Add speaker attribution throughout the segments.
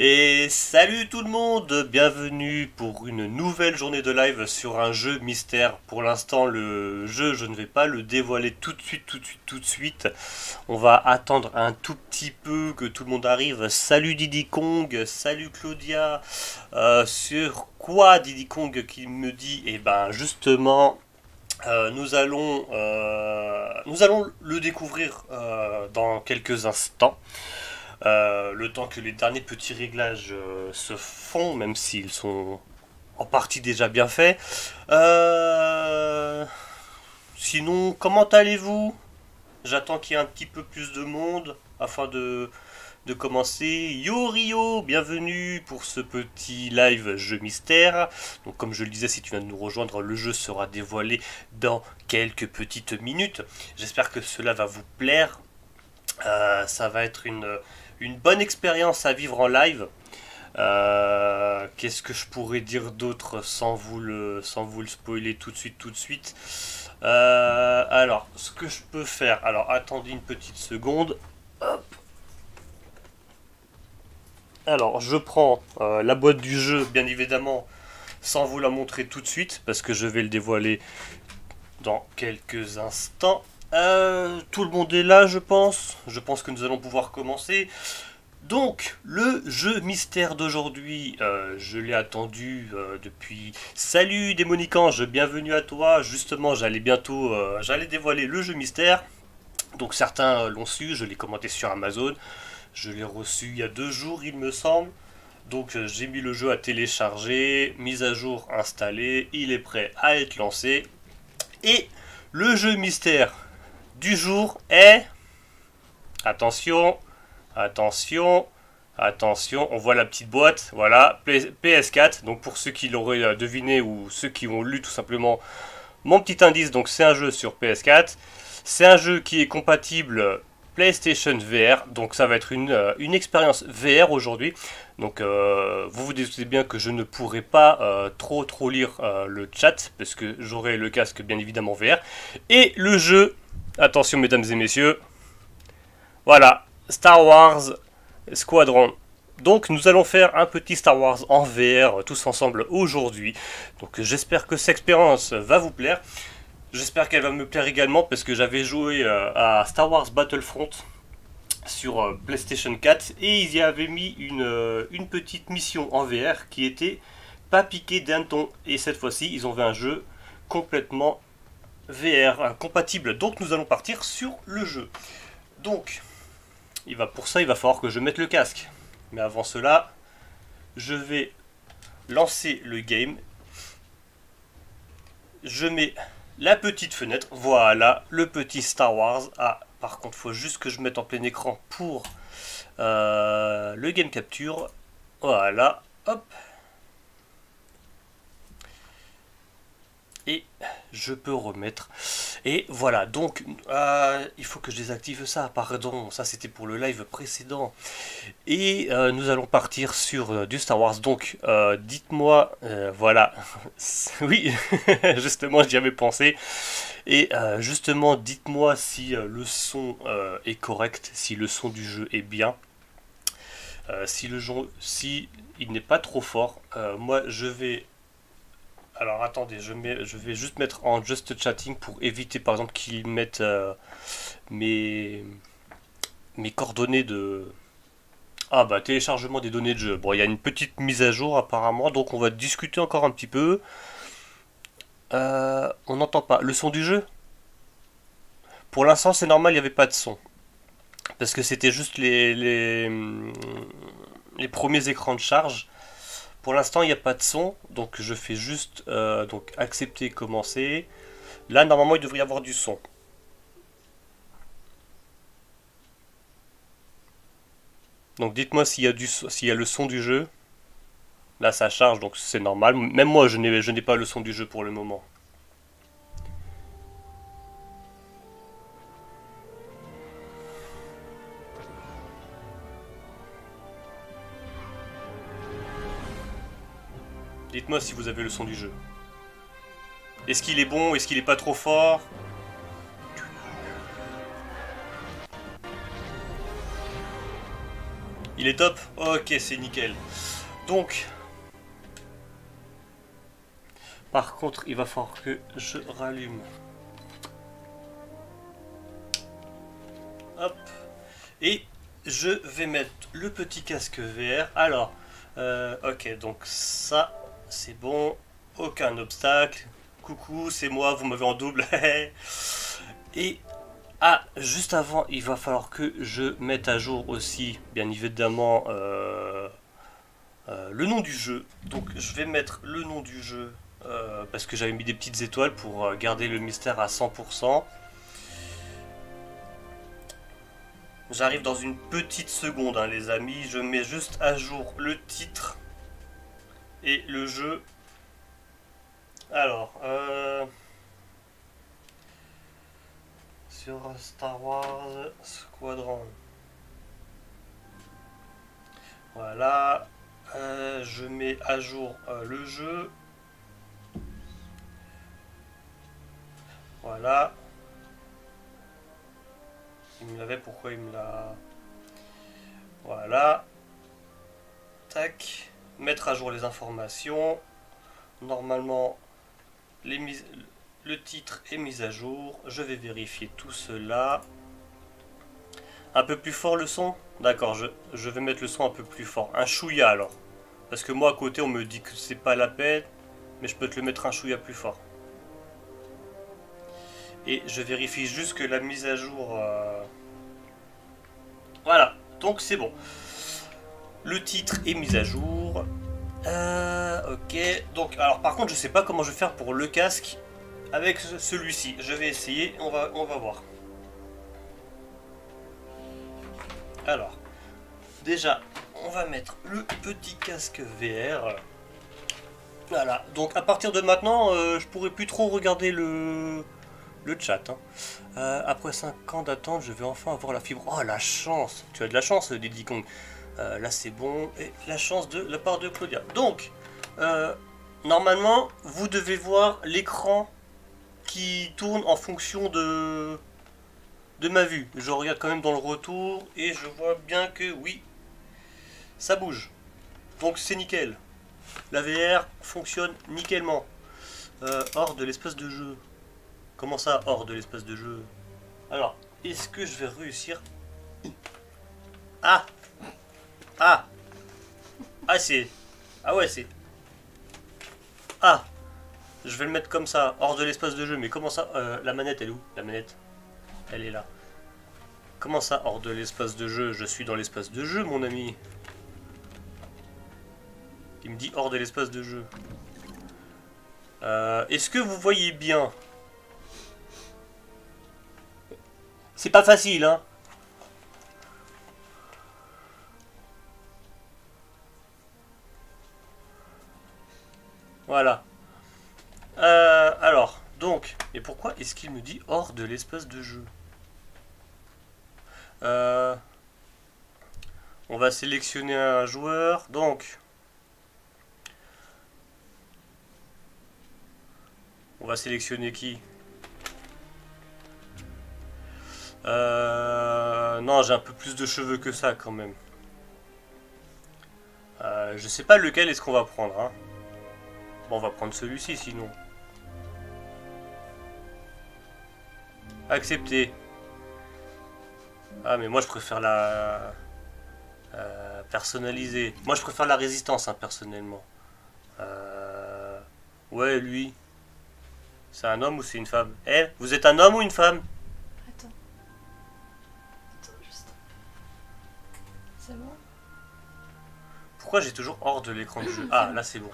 Speaker 1: Et salut tout le monde, bienvenue pour une nouvelle journée de live sur un jeu mystère. Pour l'instant le jeu je ne vais pas le dévoiler tout de suite. On va attendre un tout petit peu que tout le monde arrive. Salut Diddy Kong, salut Claudia. Sur quoi Diddy Kong qui me dit, eh ben justement nous allons le découvrir dans quelques instants. Le temps que les derniers petits réglages se font, même s'ils sont en partie déjà bien faits. Sinon, comment allez-vous? J'attends qu'il y ait un petit peu plus de monde afin de commencer. Yo Rio, bienvenue pour ce petit live jeu mystère. Donc comme je le disais, si tu viens de nous rejoindre, le jeu sera dévoilé dans quelques petites minutes. J'espère que cela va vous plaire. Ça va être une bonne expérience à vivre en live. Qu'est-ce que je pourrais dire d'autre sans vous le spoiler tout de suite. Alors, ce que je peux faire, alors attendez une petite seconde. Hop. Alors, je prends la boîte du jeu, bien évidemment, sans vous la montrer tout de suite, parce que je vais le dévoiler dans quelques instants. Tout le monde est là, je pense. Je pense que nous allons pouvoir commencer. Donc, le jeu mystère d'aujourd'hui, je l'ai attendu depuis... Salut Démonicange, bienvenue à toi. Justement, j'allais dévoiler le jeu mystère. Donc certains l'ont su, je l'ai commandé sur Amazon. Je l'ai reçu il y a 2 jours, il me semble. Donc j'ai mis le jeu à télécharger, mise à jour installée, il est prêt à être lancé. Et le jeu mystère du jour est... Attention, attention, attention, on voit la petite boîte, voilà, PS4. Donc pour ceux qui l'auraient deviné ou ceux qui ont lu tout simplement mon petit indice, donc c'est un jeu sur PS4. C'est un jeu qui est compatible PlayStation VR, donc ça va être une expérience VR aujourd'hui. Donc vous vous doutez bien que je ne pourrai pas trop lire le chat, parce que j'aurai le casque bien évidemment VR. Et le jeu, attention mesdames et messieurs, voilà, Star Wars Squadron. Donc nous allons faire un petit Star Wars en VR tous ensemble aujourd'hui. Donc j'espère que cette expérience va vous plaire. J'espère qu'elle va me plaire également parce que j'avais joué à Star Wars Battlefront sur PlayStation 4 et ils y avaient mis une petite mission en VR qui était pas piqué d'un ton. Et cette fois-ci, ils ont fait un jeu complètement VR compatible. Donc nous allons partir sur le jeu. Donc, pour ça, il va falloir que je mette le casque. Mais avant cela, je vais lancer le game. Je mets la petite fenêtre, voilà, le petit Star Wars. Ah, par contre, il faut juste que je mette en plein écran pour le game capture. Voilà, hop. Et je peux remettre. Et voilà, donc il faut que je désactive ça, pardon, ça c'était pour le live précédent. Et nous allons partir sur du Star Wars, donc dites-moi, voilà, oui, justement j'y avais pensé. Et justement dites-moi si le son est correct, si le son du jeu est bien. Si il n'est pas trop fort, moi je vais... Alors attendez, je vais juste mettre en just chatting pour éviter par exemple qu'ils mettent mes coordonnées de... Ah bah téléchargement des données de jeu. Bon, il y a une petite mise à jour apparemment, donc on va discuter encore un petit peu. On n'entend pas. Le son du jeu? Pour l'instant c'est normal, il n'y avait pas de son. Parce que c'était juste les premiers écrans de charge. Pour l'instant il n'y a pas de son, donc je fais juste donc accepter, commencer. Là normalement il devrait y avoir du son. Donc dites-moi s'il y a le son du jeu. Là ça charge donc c'est normal. Même moi je n'ai pas le son du jeu pour le moment. Dites-moi si vous avez le son du jeu. Est-ce qu'il est bon? Est-ce qu'il est pas trop fort? Il est top? Ok, c'est nickel. Donc, par contre, il va falloir que je rallume. Hop. Et je vais mettre le petit casque VR. Alors, ok, donc ça, c'est bon. Aucun obstacle. Coucou, c'est moi, vous m'avez en double. Et juste avant, il va falloir que je mette à jour aussi, bien évidemment, le nom du jeu. Donc je vais mettre le nom du jeu parce que j'avais mis des petites étoiles pour garder le mystère à 100%. J'arrive dans une petite seconde, hein, les amis. Je mets juste à jour le titre et le jeu. Alors, sur Star Wars Squadron. Voilà. Je mets à jour le jeu. Voilà. Il me l'avait, pourquoi il me l'a... Voilà. Tac. Mettre à jour les informations. Normalement, le titre est mis à jour. Je vais vérifier tout cela. Un peu plus fort le son? D'accord, je vais mettre le son un peu plus fort. Un chouïa alors. Parce que moi à côté on me dit que c'est pas la peine. Mais je peux te le mettre un chouïa plus fort. Et je vérifie juste que la mise à jour... Voilà, donc c'est bon. Le titre est mis à jour. Ok, donc alors par contre je sais pas comment je vais faire pour le casque avec celui-ci. Je vais essayer, on va voir. Alors, déjà, on va mettre le petit casque VR. Voilà, donc à partir de maintenant, je pourrai plus trop regarder le chat. Hein. Après 5 ans d'attente, je vais enfin avoir la fibre. Oh la chance! Tu as de la chance, Diddy Kong. Là c'est bon. Et la chance de la part de Claudia. Donc, normalement, vous devez voir l'écran qui tourne en fonction de ma vue. Je regarde quand même dans le retour et je vois bien que oui, ça bouge. Donc c'est nickel. La VR fonctionne nickelement. Hors de l'espace de jeu. Comment ça, hors de l'espace de jeu? Alors, est-ce que je vais réussir? Ah! Ah! Ah, c'est... Ah ouais, c'est... Ah! Je vais le mettre comme ça, hors de l'espace de jeu. Mais comment ça? La manette, elle est où? La manette? Elle est là. Comment ça, hors de l'espace de jeu? Je suis dans l'espace de jeu, mon ami. Il me dit hors de l'espace de jeu. Est-ce que vous voyez bien? C'est pas facile, hein? Voilà. Alors, donc, et pourquoi est-ce qu'il me dit hors de l'espace de jeu? On va sélectionner un joueur, donc... On va sélectionner qui? Non, j'ai un peu plus de cheveux que ça quand même. Je sais pas lequel est-ce qu'on va prendre. Hein. Bon, on va prendre celui-ci sinon. Accepter. Ah, mais moi je préfère Personnalisé. Moi, je préfère la résistance, hein, personnellement. Ouais, lui. C'est un homme ou c'est une femme? Eh, vous êtes un homme ou une femme?
Speaker 2: Attends. Attends, juste. C'est bon?
Speaker 1: Pourquoi j'ai toujours hors de l'écran de jeu?
Speaker 2: C'est
Speaker 1: Ah,
Speaker 2: bon.
Speaker 1: là, c'est bon.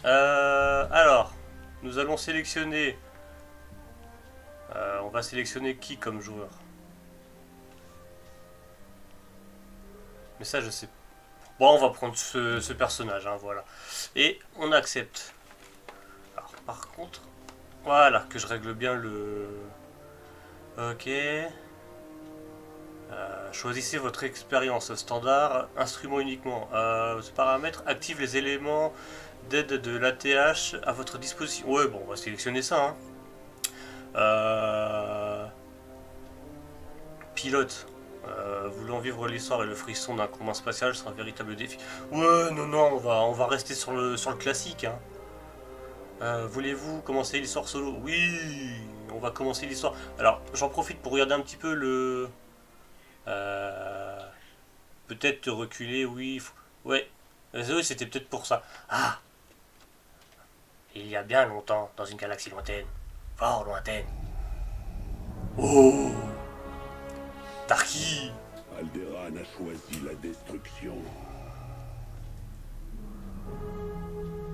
Speaker 1: Alors, nous allons sélectionner... on va sélectionner qui comme joueur? Mais ça, je sais pas. Bon, on va prendre ce personnage, hein, voilà. Et on accepte. Alors, par contre... Voilà, que je règle bien le... Ok. Choisissez votre expérience standard, instrument uniquement. Ce paramètre active les éléments d'aide de l'ATH à votre disposition. Ouais, bon, on va sélectionner ça. Hein. Pilote. Voulant vivre l'histoire et le frisson d'un combat spatial sera un véritable défi. Ouais, non, on va rester sur le classique. Hein. Voulez-vous commencer l'histoire solo? Oui, on va commencer l'histoire. Alors, j'en profite pour regarder un petit peu le... peut-être te reculer, oui. Ouais, oui, c'était peut-être pour ça. Ah, il y a bien longtemps, dans une galaxie lointaine, fort lointaine. Oh, Tarky.
Speaker 3: Alderaan a choisi la destruction.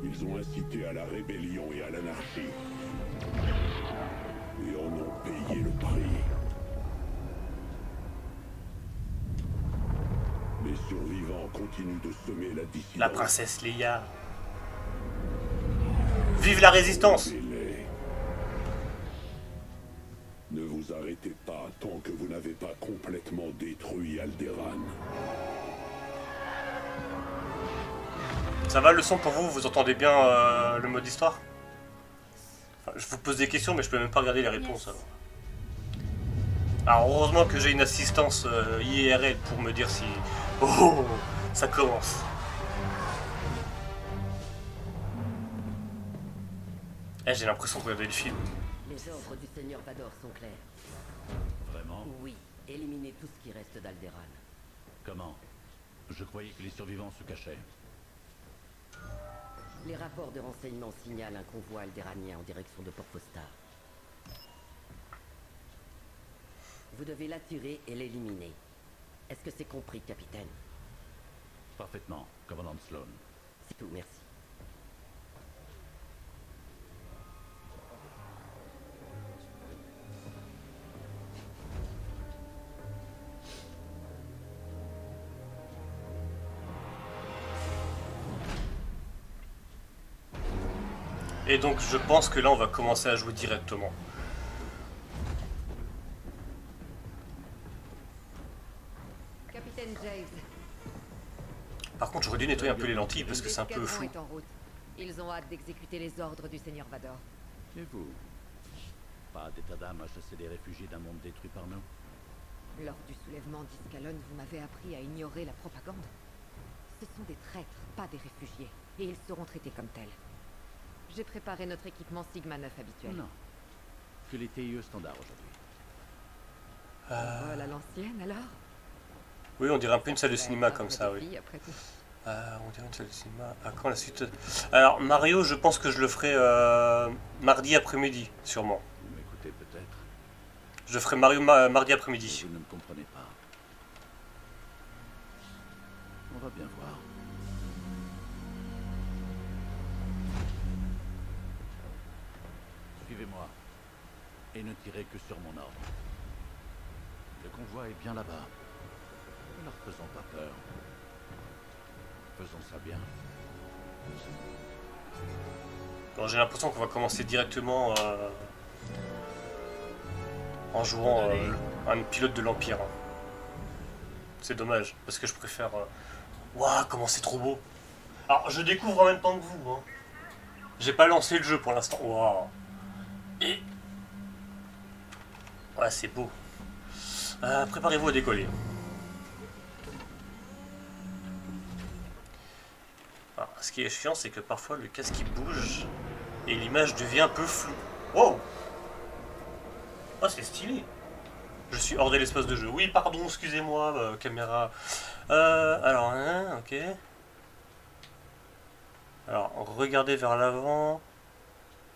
Speaker 3: Ils ont incité à la rébellion et à l'anarchie. Et en ont payé le prix. Les survivants continuent de semer la dissidence.
Speaker 1: La princesse Leia. Vive la résistance!
Speaker 3: Rebellez. Ne vous arrêtez pas tant que vous n'avez pas complètement détruit Alderaan.
Speaker 1: Ça va le son pour vous? Vous entendez bien le mode histoire? Enfin, je vous pose des questions mais je peux même pas regarder les réponses.
Speaker 2: Yes.
Speaker 1: Alors heureusement que j'ai une assistance IRL pour me dire si... Oh, ça commence. Eh, j'ai l'impression de regarder le film.
Speaker 4: Les ordres du Seigneur Vador sont clairs.
Speaker 5: Vraiment?
Speaker 4: Oui, éliminez tout ce qui reste d'Alderaan.
Speaker 5: Comment? Je croyais que les survivants se cachaient.
Speaker 4: Les rapports de renseignement signalent un convoi aldéranien en direction de Port-Postar. Vous devez l'attirer et l'éliminer. Est-ce que c'est compris, capitaine?
Speaker 5: Parfaitement, commandant Sloan.
Speaker 4: C'est tout, merci.
Speaker 1: Et donc je pense que là on va commencer à jouer directement.
Speaker 6: Capitaine Javes.
Speaker 1: Par contre j'aurais dû nettoyer un peu les lentilles parce que c'est un peu
Speaker 6: L'escadron
Speaker 1: flou.
Speaker 6: est en route. Ils ont hâte d'exécuter les ordres du Seigneur Vador.
Speaker 5: Et vous? Pas d'état d'âme à chasser les réfugiés d'un monde détruit par nous?
Speaker 6: Lors du soulèvement d'Iskalon, vous m'avez appris à ignorer la propagande. Ce sont des traîtres, pas des réfugiés, et ils seront traités comme tels. J'ai préparé notre équipement Sigma 9 habituel.
Speaker 5: Non. Que les TIE standards aujourd'hui.
Speaker 6: Vol à l'ancienne alors?
Speaker 1: Oui, on dirait un peu une salle de cinéma
Speaker 6: Ouais,
Speaker 1: comme
Speaker 6: après
Speaker 1: ça,
Speaker 6: des
Speaker 1: oui.
Speaker 6: filles, après tout.
Speaker 1: On dirait une salle de cinéma. À quand la suite? Alors Mario, je pense que je le ferai mardi après-midi, sûrement.
Speaker 5: Vous m'écoutez peut-être,
Speaker 1: Je ferai Mario mardi
Speaker 5: mais
Speaker 1: après-midi.
Speaker 5: vous ne me comprenez pas. On va bien voir. Suivez-moi. Et ne tirez que sur mon ordre. Le convoi est bien là-bas. Ne leur faisons pas peur. Faisons ça bien.
Speaker 1: Bon, j'ai l'impression qu'on va commencer directement en jouant un pilote de l'Empire. Hein. C'est dommage, parce que je préfère... Waouh, comment c'est trop beau! Alors, je découvre en même temps que vous. Hein. J'ai pas lancé le jeu pour l'instant. Waouh! Et... Ouais, c'est beau. Préparez-vous à décoller. Alors, ce qui est chiant, c'est que parfois le casque il bouge et l'image devient un peu floue. Wow! Oh, c'est stylé! Je suis hors de l'espace de jeu. Oui, pardon, excusez-moi, caméra. Alors, hein, ok. Alors, regardez vers l'avant.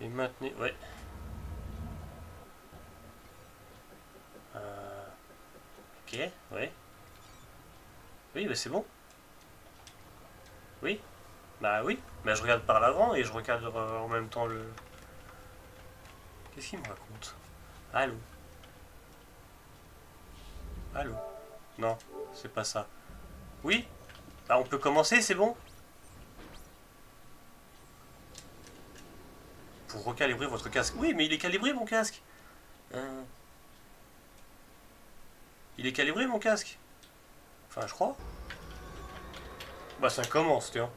Speaker 1: Et maintenez... Ouais. Ok, ouais. Oui, bah c'est bon. Oui. Bah oui. Bah je regarde par l'avant et je regarde en même temps le... Qu'est-ce qu'il me raconte? Allô? Allô? Non, c'est pas ça. Oui? Bah on peut commencer, c'est bon? Pour recalibrer votre casque. Oui, mais il est calibré mon casque. Il est calibré mon casque. Enfin, je crois. Bah ça commence, tiens.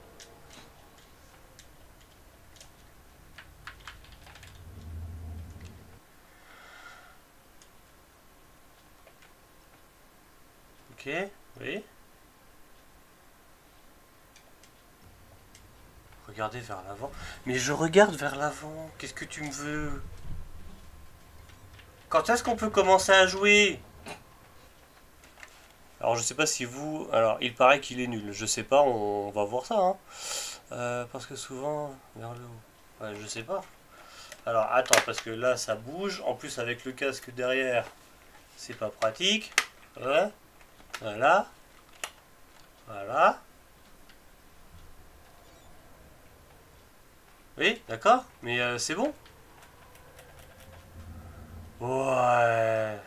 Speaker 1: Ok, oui. Regardez vers l'avant. Mais je regarde vers l'avant. Qu'est-ce que tu me veux? Quand est-ce qu'on peut commencer à jouer? Alors je sais pas si vous... Alors il paraît qu'il est nul. Je sais pas, on va voir ça. Hein. Parce que souvent... Vers le haut. Ouais, je sais pas. Alors attends, parce que là ça bouge. En plus avec le casque derrière, c'est pas pratique. Ouais. Voilà. Voilà. Oui, d'accord. Mais c'est bon. Ouais.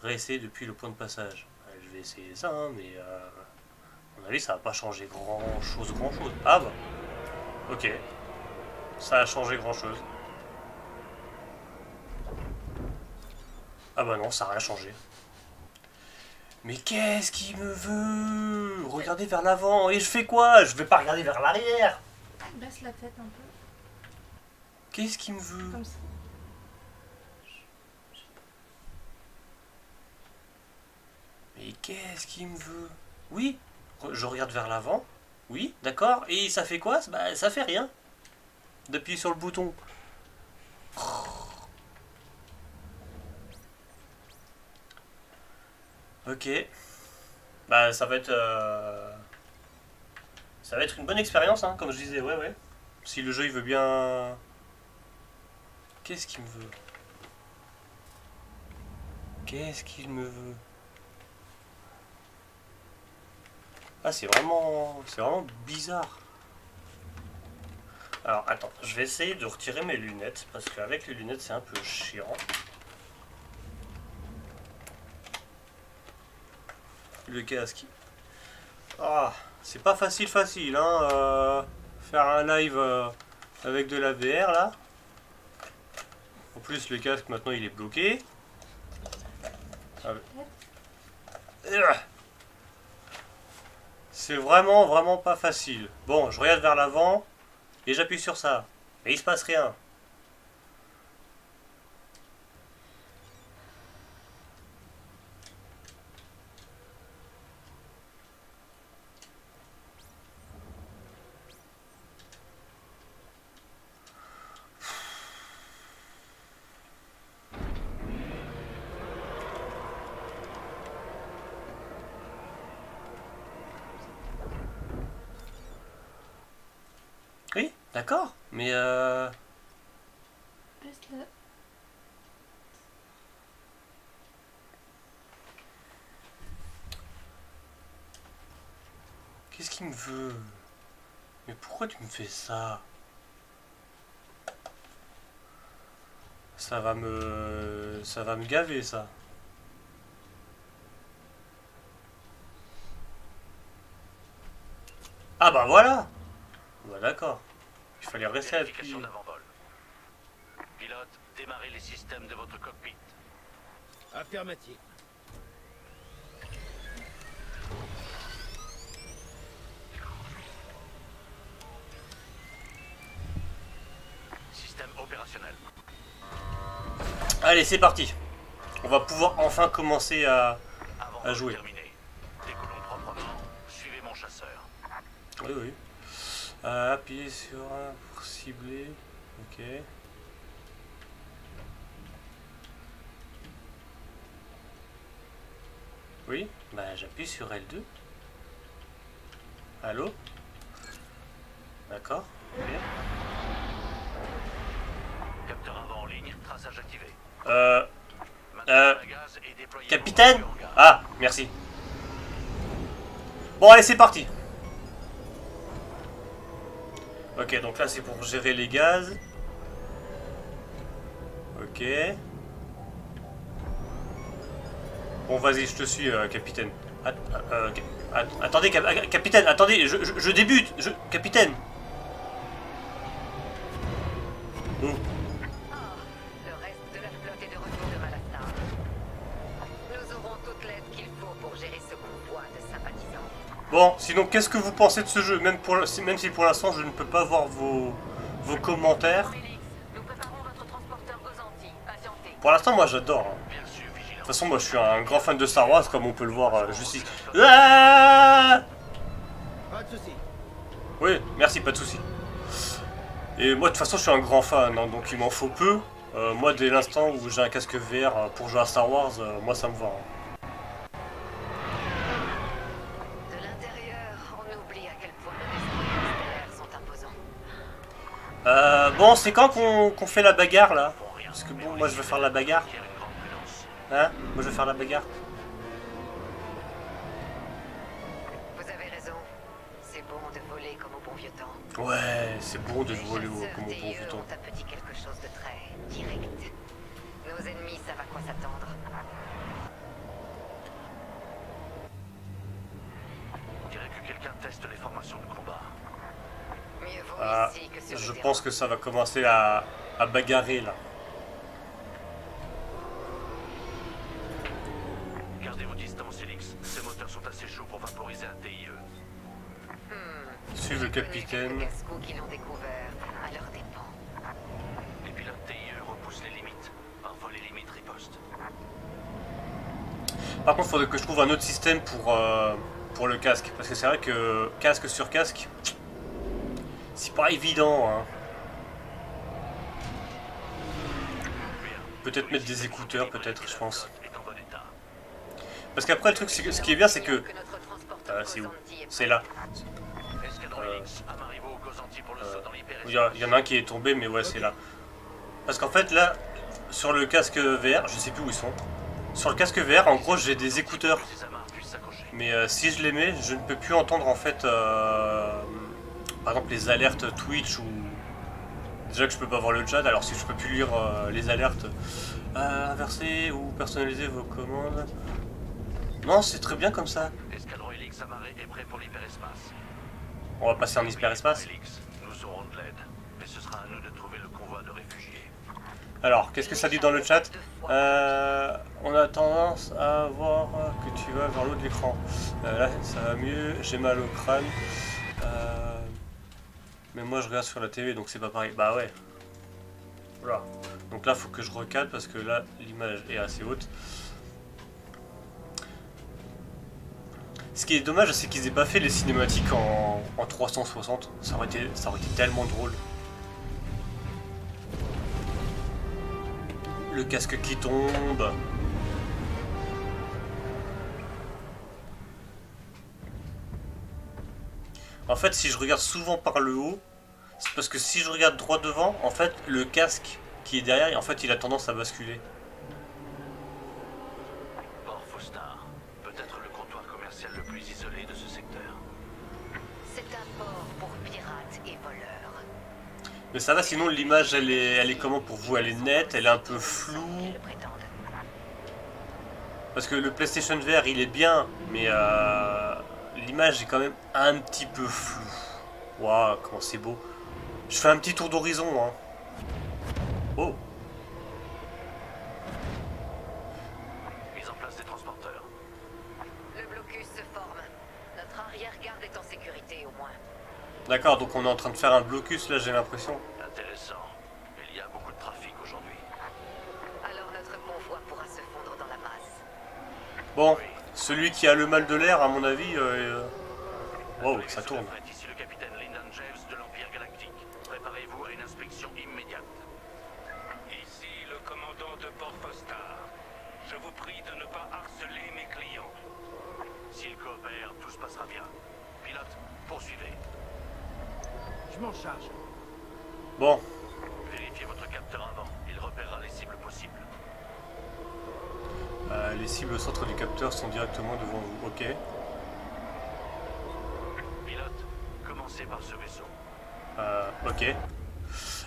Speaker 1: Réessayer depuis le point de passage. Ouais, je vais essayer ça, hein, mais à mon avis, ça va pas changer grand-chose. Ah bah. Ok. Ça a changé grand-chose. Ah bah non, ça a rien changé. Mais qu'est-ce qu'il me veut? Regardez vers l'avant. Et je fais quoi? Je vais pas regarder vers l'arrière.
Speaker 2: Baisse la tête un peu.
Speaker 1: Qu'est-ce qu'il me veut?
Speaker 2: Comme ça.
Speaker 1: Mais qu'est-ce qu'il me veut? Oui, je regarde vers l'avant. Oui, d'accord. Et ça fait quoi? Bah, ça fait rien. D'appuyer sur le bouton. Ok. Bah, ça va être une bonne expérience, hein, comme je disais. Ouais, ouais. Si le jeu il veut bien. Qu'est-ce qu'il me veut? Qu'est-ce qu'il me veut? Ah, c'est vraiment bizarre. Alors, attends, je vais essayer de retirer mes lunettes, parce qu'avec les lunettes, c'est un peu chiant. Le casque. Ah, c'est pas facile, hein, faire un live avec de la VR, là. En plus, le casque, maintenant, il est bloqué. Ah, c'est vraiment pas facile. Bon, je regarde vers l'avant et j'appuie sur ça. Mais il se passe rien. Oui, d'accord, mais
Speaker 2: Baisse la...
Speaker 1: qu'est-ce qu'il me veut? Mais pourquoi tu me fais ça? Ça va me gaver, ça. Ah bah voilà. Bah d'accord. Il fallait rester appuyé.
Speaker 5: Vérification d'avant-vol. Pilote, démarrez les systèmes de votre cockpit.
Speaker 7: Affirmatif.
Speaker 5: Système opérationnel.
Speaker 1: Allez, c'est parti. On va pouvoir enfin commencer à jouer.
Speaker 5: Terminé. Décollons proprement. Suivez mon chasseur.
Speaker 1: Oui, oui. Appuyez sur un pour cibler. Ok. Oui, bah j'appuie sur L2. Allô? D'accord. Bien.
Speaker 5: Capteur avant en ligne, traçage activé.
Speaker 1: Capitaine? Ah, merci. Bon, allez, c'est parti. Ok, donc là, c'est pour gérer les gaz. Ok. Bon, vas-y, je te suis, capitaine. Attendez, capitaine, attendez, je débute. Capitaine. Oh.
Speaker 6: Le reste de la flotte est de retour de Malastar. Nous aurons toute l'aide qu'il faut pour gérer ce convoi de sympathisants.
Speaker 1: Bon, sinon, qu'est-ce que vous pensez de ce jeu, même si pour l'instant, je ne peux pas voir vos commentaires.
Speaker 6: Félix, nous préparons votre transporteur aux Antilles. Patientez.
Speaker 1: Pour l'instant, moi, j'adore. Hein.
Speaker 5: Bien sûr,
Speaker 1: De
Speaker 5: vigilant.
Speaker 1: toute façon, moi, je suis un grand fan de Star Wars, comme on peut le voir juste ici. Ah
Speaker 7: Pas de soucis.
Speaker 1: oui, merci, pas de souci. Et moi, de toute façon, je suis un grand fan, hein, donc il m'en faut peu. Moi, dès l'instant où j'ai un casque VR pour jouer à Star Wars, moi, ça me va. Hein.
Speaker 6: De l'intérieur, on oublie à quel point nos destroyers stellaires sont imposants.
Speaker 1: Bon, c'est quand qu'on fait la bagarre, là? Parce que bon, moi, je veux faire la bagarre.
Speaker 5: Tire une grande prudence.
Speaker 1: Hein? Moi, je veux faire la bagarre.
Speaker 6: Vous avez raison. C'est bon de voler comme au bon vieux temps.
Speaker 1: Ouais, c'est bon de
Speaker 6: Les
Speaker 1: voler
Speaker 6: chasseurs
Speaker 1: comme au bon
Speaker 6: d'Aïeux
Speaker 1: vieux temps.
Speaker 6: ont un petit quelque chose de très direct. Nos ennemis savent à quoi s'attendre.
Speaker 5: On dirait que quelqu'un teste les formations de combat.
Speaker 6: Mieux vaut
Speaker 1: Ah,
Speaker 6: ici que sur
Speaker 1: je
Speaker 6: le
Speaker 1: pense que ça va commencer à bagarrer, là.
Speaker 5: Gardez vos distances, Elix. Ces moteurs sont assez chauds pour vaporiser un TIE.
Speaker 1: Suivez le capitaine.
Speaker 6: Gascous qui l'ont découvert à leur dépens.
Speaker 5: Les pilotes TIE repoussent les limites. Parfois les limites ripostent.
Speaker 1: Par contre, il faudrait que je trouve un autre système pour le casque. Parce que c'est vrai que casque sur casque, c'est pas évident. Hein. Peut-être mettre des écouteurs, peut-être, je pense.
Speaker 5: Est en bon état.
Speaker 1: Parce qu'après, le truc, ce qui est bien, c'est que...
Speaker 6: notre transporteur
Speaker 1: c'est où?
Speaker 6: Cosenti est
Speaker 1: C'est là.
Speaker 5: Escadron Elix, Amarivo au Causanti pour le saut dans
Speaker 1: Il
Speaker 5: l'hyperespace.
Speaker 1: y en a un qui est tombé, mais ouais, c'est là. Parce qu'en fait, là, sur le casque VR, je sais plus où ils sont. Sur le casque VR, en gros, j'ai des écouteurs.
Speaker 5: Que ces amarres puissent s'accrocher.
Speaker 1: Mais si je les mets, je ne peux plus entendre, en fait, par exemple, les alertes Twitch ou... Déjà que je peux pas voir le chat, alors si je peux plus lire les alertes, inverser ou personnaliser vos commandes. Non, c'est très bien comme ça.
Speaker 5: Escadron Elix amarré est prêt pour l'hyperespace.
Speaker 1: On va passer en hyperespace.
Speaker 5: Elix, nous aurons de l'aide, mais ce sera à nous de trouver le convoi de réfugiés.
Speaker 1: Alors, qu'est-ce que ça dit dans le chat? On a tendance à voir que tu vas vers l'autre de l'écran. Là, ça va mieux. J'ai mal au crâne. Mais moi, je regarde sur la TV, donc c'est pas pareil. Bah ouais. Voilà. Donc là, faut que je recadre parce que là, l'image est assez haute. Ce qui est dommage, c'est qu'ils aient pas fait les cinématiques en 360. Ça aurait été tellement drôle. Le casque qui tombe. En fait, si je regarde souvent par le haut, c'est parce que si je regarde droit devant, en fait, le casque qui est derrière, en fait, il a tendance à basculer.
Speaker 5: Port Fostar, peut-être le comptoir commercial le plus isolé de ce secteur.
Speaker 6: C'est un port pour pirates et voleurs.
Speaker 1: Mais ça va, sinon l'image, elle est comment pour vous? Elle est nette, elle est un peu floue.
Speaker 6: Ils le prétendent.
Speaker 1: Parce que le PlayStation VR, il est bien, mais l'image est quand même un petit peu floue. Waouh, comment c'est beau. Je fais un petit tour d'horizon, hein. Oh.
Speaker 5: Mise en place des transporteurs.
Speaker 6: Le blocus se forme. Notre arrière-garde est en sécurité au moins.
Speaker 1: D'accord, donc on est en train de faire un blocus, là, j'ai l'impression.
Speaker 5: Intéressant. Il y a beaucoup de trafic aujourd'hui.
Speaker 6: Alors notre convoi pourra se fondre dans la masse.
Speaker 1: Bon, celui qui a le mal de l'air, à mon avis... Wow,
Speaker 5: Appelez
Speaker 1: ça
Speaker 5: sous
Speaker 1: tourne.
Speaker 5: la frette, ici le capitaine Lyndon James de l'Empire Galactique. Préparez-vous à une inspection immédiate.
Speaker 8: Ici le commandant de Port Fostar.
Speaker 5: Je vous prie de ne pas harceler mes clients. S'ils coopèrent, tout se passera bien. Pilote, poursuivez.
Speaker 7: Je m'en charge.
Speaker 1: Bon,
Speaker 5: Vérifiez votre capteur avant. Il repérera les cibles possibles.
Speaker 1: les cibles au centre du capteur sont directement devant vous. Ok.
Speaker 5: Pilote, commencez par ce vaisseau.
Speaker 1: Ok.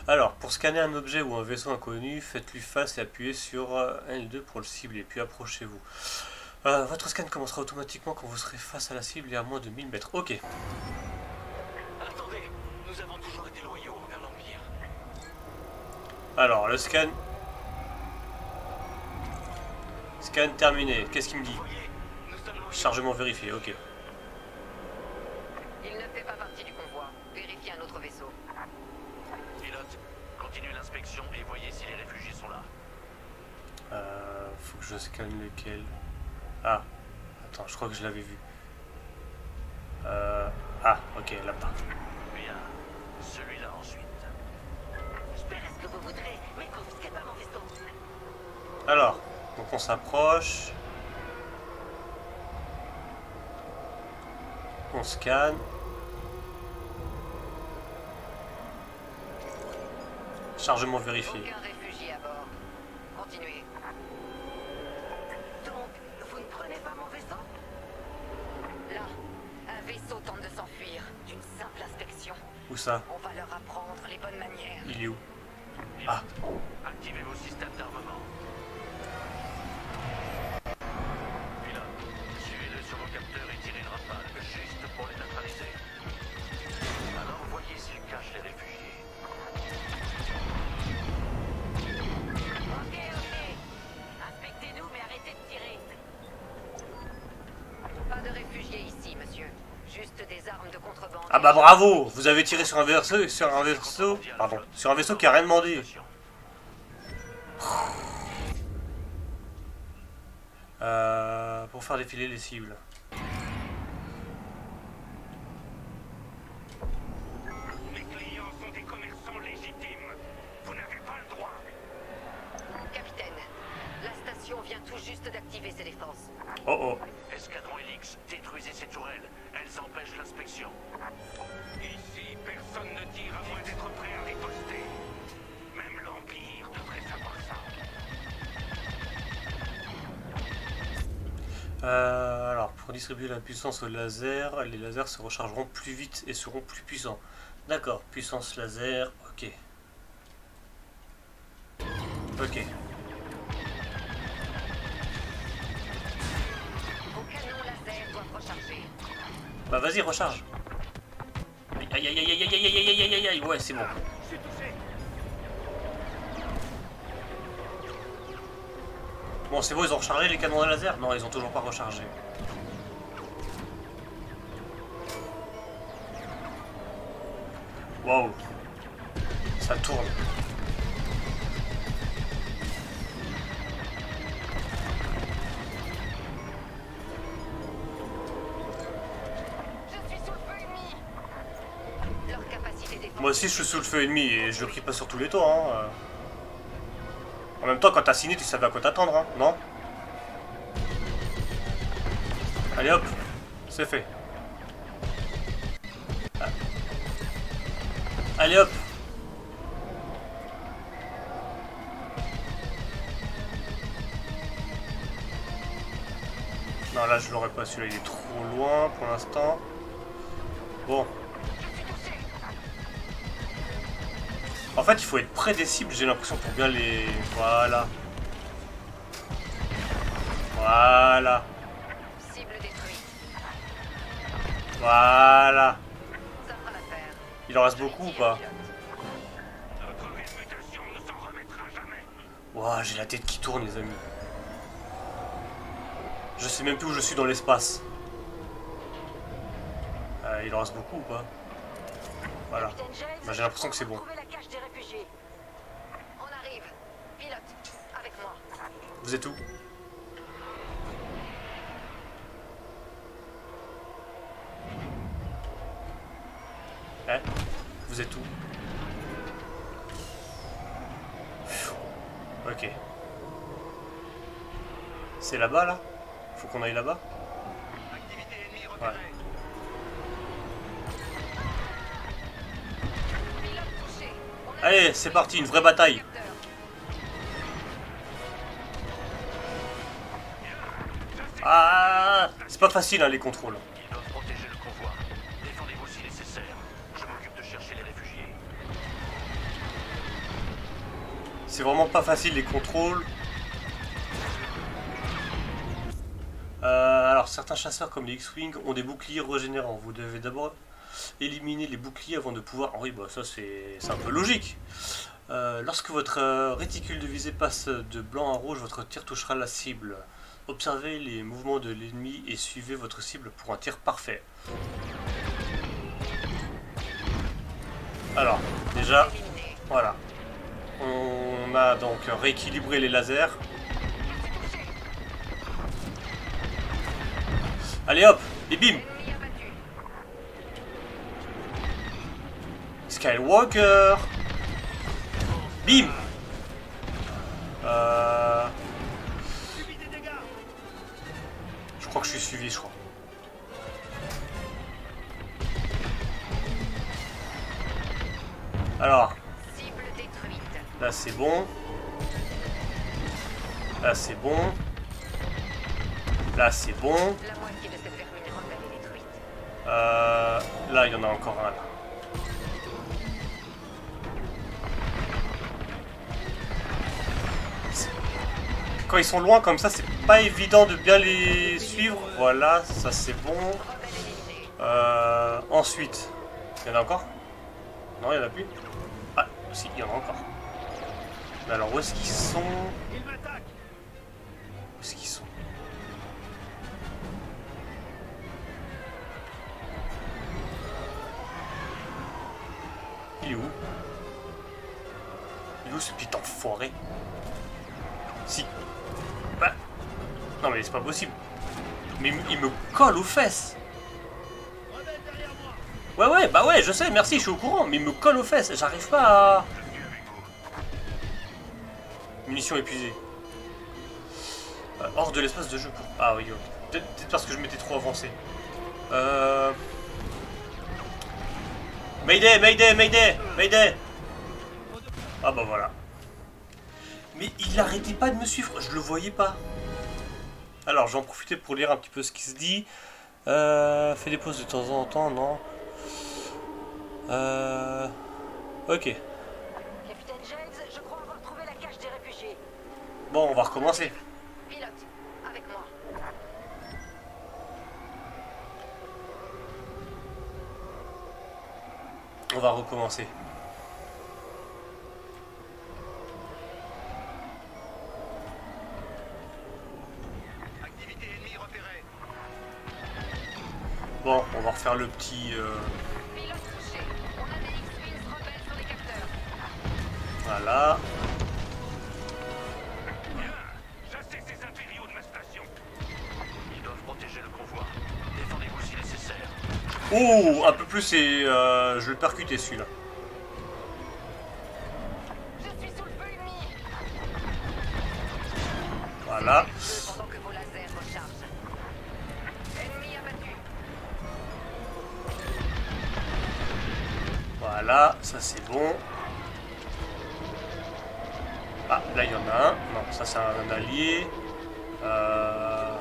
Speaker 1: Alors, pour scanner un objet ou un vaisseau inconnu, faites-lui face et appuyez sur 1 et 2 pour le cibler, puis approchez-vous. Votre scan commencera automatiquement quand vous serez face à la cible et à moins de 1000 mètres. Ok.
Speaker 5: Attendez, nous avons toujours été loyaux envers l'Empire.
Speaker 1: Alors, le scan... Scan terminé. Qu'est-ce qu'il me dit?
Speaker 5: Voyez, nous sommes loyaux.
Speaker 1: Chargement vérifié, ok.
Speaker 6: Il ne fait pas partie du convoi. Vérifiez un autre vaisseau.
Speaker 5: Pilote, continuez l'inspection et voyez si les réfugiés sont là.
Speaker 1: Faut que je scanne lequel. Ah, attends, je crois que je l'avais vu. Ah, ok, là-bas.
Speaker 5: Bien, celui-là ensuite.
Speaker 4: J'espère ce que vous voudrez, mais confisquez pas mon vaisseau.
Speaker 1: Alors, donc on s'approche. On scanne. Chargement vérifié.
Speaker 6: Aucun réfugié à bord. Continuez.
Speaker 4: Donc, vous ne prenez pas mon vaisseau?
Speaker 6: Là, un vaisseau tente de s'enfuir. D'une simple inspection.
Speaker 1: Où ça?
Speaker 6: On va leur apprendre les bonnes manières.
Speaker 1: Il est où?
Speaker 5: Pilote,
Speaker 1: Ah.
Speaker 5: activez vos systèmes d'armement. Pilote, suivez-le sur vos capteurs et tirez une rafale, juste pour les neutraliser. Alors voyez s'ils cachent les réfugiés.
Speaker 4: Ok. Inspectez-nous, mais arrêtez de tirer.
Speaker 6: Pas de réfugiés ici, monsieur. Juste des armes de contrebande.
Speaker 1: Ah bah bravo! Vous avez tiré sur un vaisseau, pardon, sur un vaisseau qui a rien demandé. Pour faire défiler les cibles.
Speaker 5: Mes clients sont des commerçants légitimes. Vous n'avez pas le droit.
Speaker 6: Capitaine, la station vient tout juste d'activer ses défenses.
Speaker 1: Oh oh.
Speaker 5: Escadron Helix, détruisez ces tourelles. Elles empêchent l'inspection. Ici, personne ne tire à moins d'être prêt à riposter. Même l'Empire devrait savoir ça.
Speaker 1: Alors, pour distribuer la puissance au laser, les lasers se rechargeront plus vite et seront plus puissants. D'accord, puissance laser, ok. Ok.
Speaker 6: Vos canons laser doivent recharger.
Speaker 1: Bah vas-y, recharge. Aïe aïe aïe aïe aïe aïe aïe aïe aïe aïe aïe, ouais c'est bon.
Speaker 5: Je suis touché.
Speaker 1: Bon c'est bon, ils ont rechargé les canons à laser? Non, ils ont toujours pas rechargé. Waouh. Ça tourne.
Speaker 6: Je suis sous le feu ennemi. Leur capacité défensive.
Speaker 1: Moi aussi je suis sous le feu ennemi et je le crie pas sur tous les toits. Hein. En même temps, quand t'as signé, tu savais à quoi t'attendre, hein, non? Allez hop, c'est fait. Ah. Allez hop. Non, là je l'aurais pas, celui-là il est trop loin pour l'instant. Bon. En fait, il faut être près des cibles, j'ai l'impression, pour bien les... Voilà. Voilà.
Speaker 6: Cible détruite.
Speaker 1: Voilà.
Speaker 6: Ça fera l'affaire.
Speaker 1: Il en reste beaucoup ou pas?
Speaker 5: Notre réputation ne s'en remettra jamais.
Speaker 1: Ouah, j'ai la tête qui tourne, les amis. Je sais même plus où je suis dans l'espace. Il en reste beaucoup ou pas? Voilà.
Speaker 6: Capitaine James,
Speaker 1: Bah, j'ai l'impression que c'est bon.
Speaker 6: trouver la cache des réfugiés. On arrive. Pilote, avec moi.
Speaker 1: Vous êtes où? Hein? Vous êtes où? Ok. C'est là-bas, là? Faut qu'on aille là-bas?
Speaker 5: Activité ennemie repérée.
Speaker 1: Ouais. Allez, c'est parti, une vraie bataille. Ah, c'est pas facile, hein, les contrôles.
Speaker 5: Ils doivent protéger le convoi. Défendez-vous si nécessaire. Je m'occupe de chercher les réfugiés.
Speaker 1: C'est vraiment pas facile, les contrôles. Alors, certains chasseurs comme les X-Wing ont des boucliers régénérants. Vous devez d'abord éliminer les boucliers avant de pouvoir... Oui, bah ça c'est un peu logique. Lorsque votre réticule de visée passe de blanc à rouge, votre tir touchera la cible. Observez les mouvements de l'ennemi et suivez votre cible pour un tir parfait. Alors, déjà, voilà. On a donc rééquilibré les lasers. Allez hop, et bim! Skywalker! Bim! Je crois que je suis suivi, je crois. Alors, là c'est bon. Là c'est bon. Là c'est bon. Là il y en a encore un là. Quand ils sont loin comme ça, c'est pas évident de bien les suivre. Voilà, ça c'est bon. Ensuite, il y en a encore? Non, il y en a plus. Ah, si, il y en a encore. Mais alors, où est-ce qu'ils sont? Où est-ce qu'ils sont? Il est où? Il est où ce petit enfoiré? Si. Bah. Non mais c'est pas possible. Mais il me colle aux fesses. Ouais, bah ouais, je sais, merci, je suis au courant. Mais il me colle aux fesses. J'arrive pas à... Munitions épuisées. Hors de l'espace de jeu. Ah oui, ok. Peut-être parce que je m'étais trop avancé. Mayday, Mayday, Mayday, Mayday. Ah bah voilà. Mais il n'arrêtait pas de me suivre, je le voyais pas. Alors j'en profitais pour lire un petit peu ce qui se dit. Fais des pauses de temps en temps, non. Ok.
Speaker 8: Capitaine James, je crois avoir trouvé la cache des réfugiés.
Speaker 1: Bon, on va recommencer.
Speaker 8: Pilote, avec moi.
Speaker 1: On va recommencer.
Speaker 5: Activité ennemie repérée.
Speaker 1: Bon, on va refaire le petit...
Speaker 8: Pilote touché. On a des X-Wings rebelles sur les capteurs.
Speaker 1: Voilà.
Speaker 5: Bien. Chassez ces impériaux de ma station. Ils doivent protéger le convoi. Défendez-vous si nécessaire.
Speaker 1: Oh, un peu plus et je vais le percuter celui-là.
Speaker 8: Je suis sous le feu ennemi.
Speaker 1: Voilà.
Speaker 8: Pendant que vos lasers rechargent. Ennemi abattu.
Speaker 1: Voilà, ça c'est bon. Ah, là il y en a un. Non, ça c'est un allié. Ah,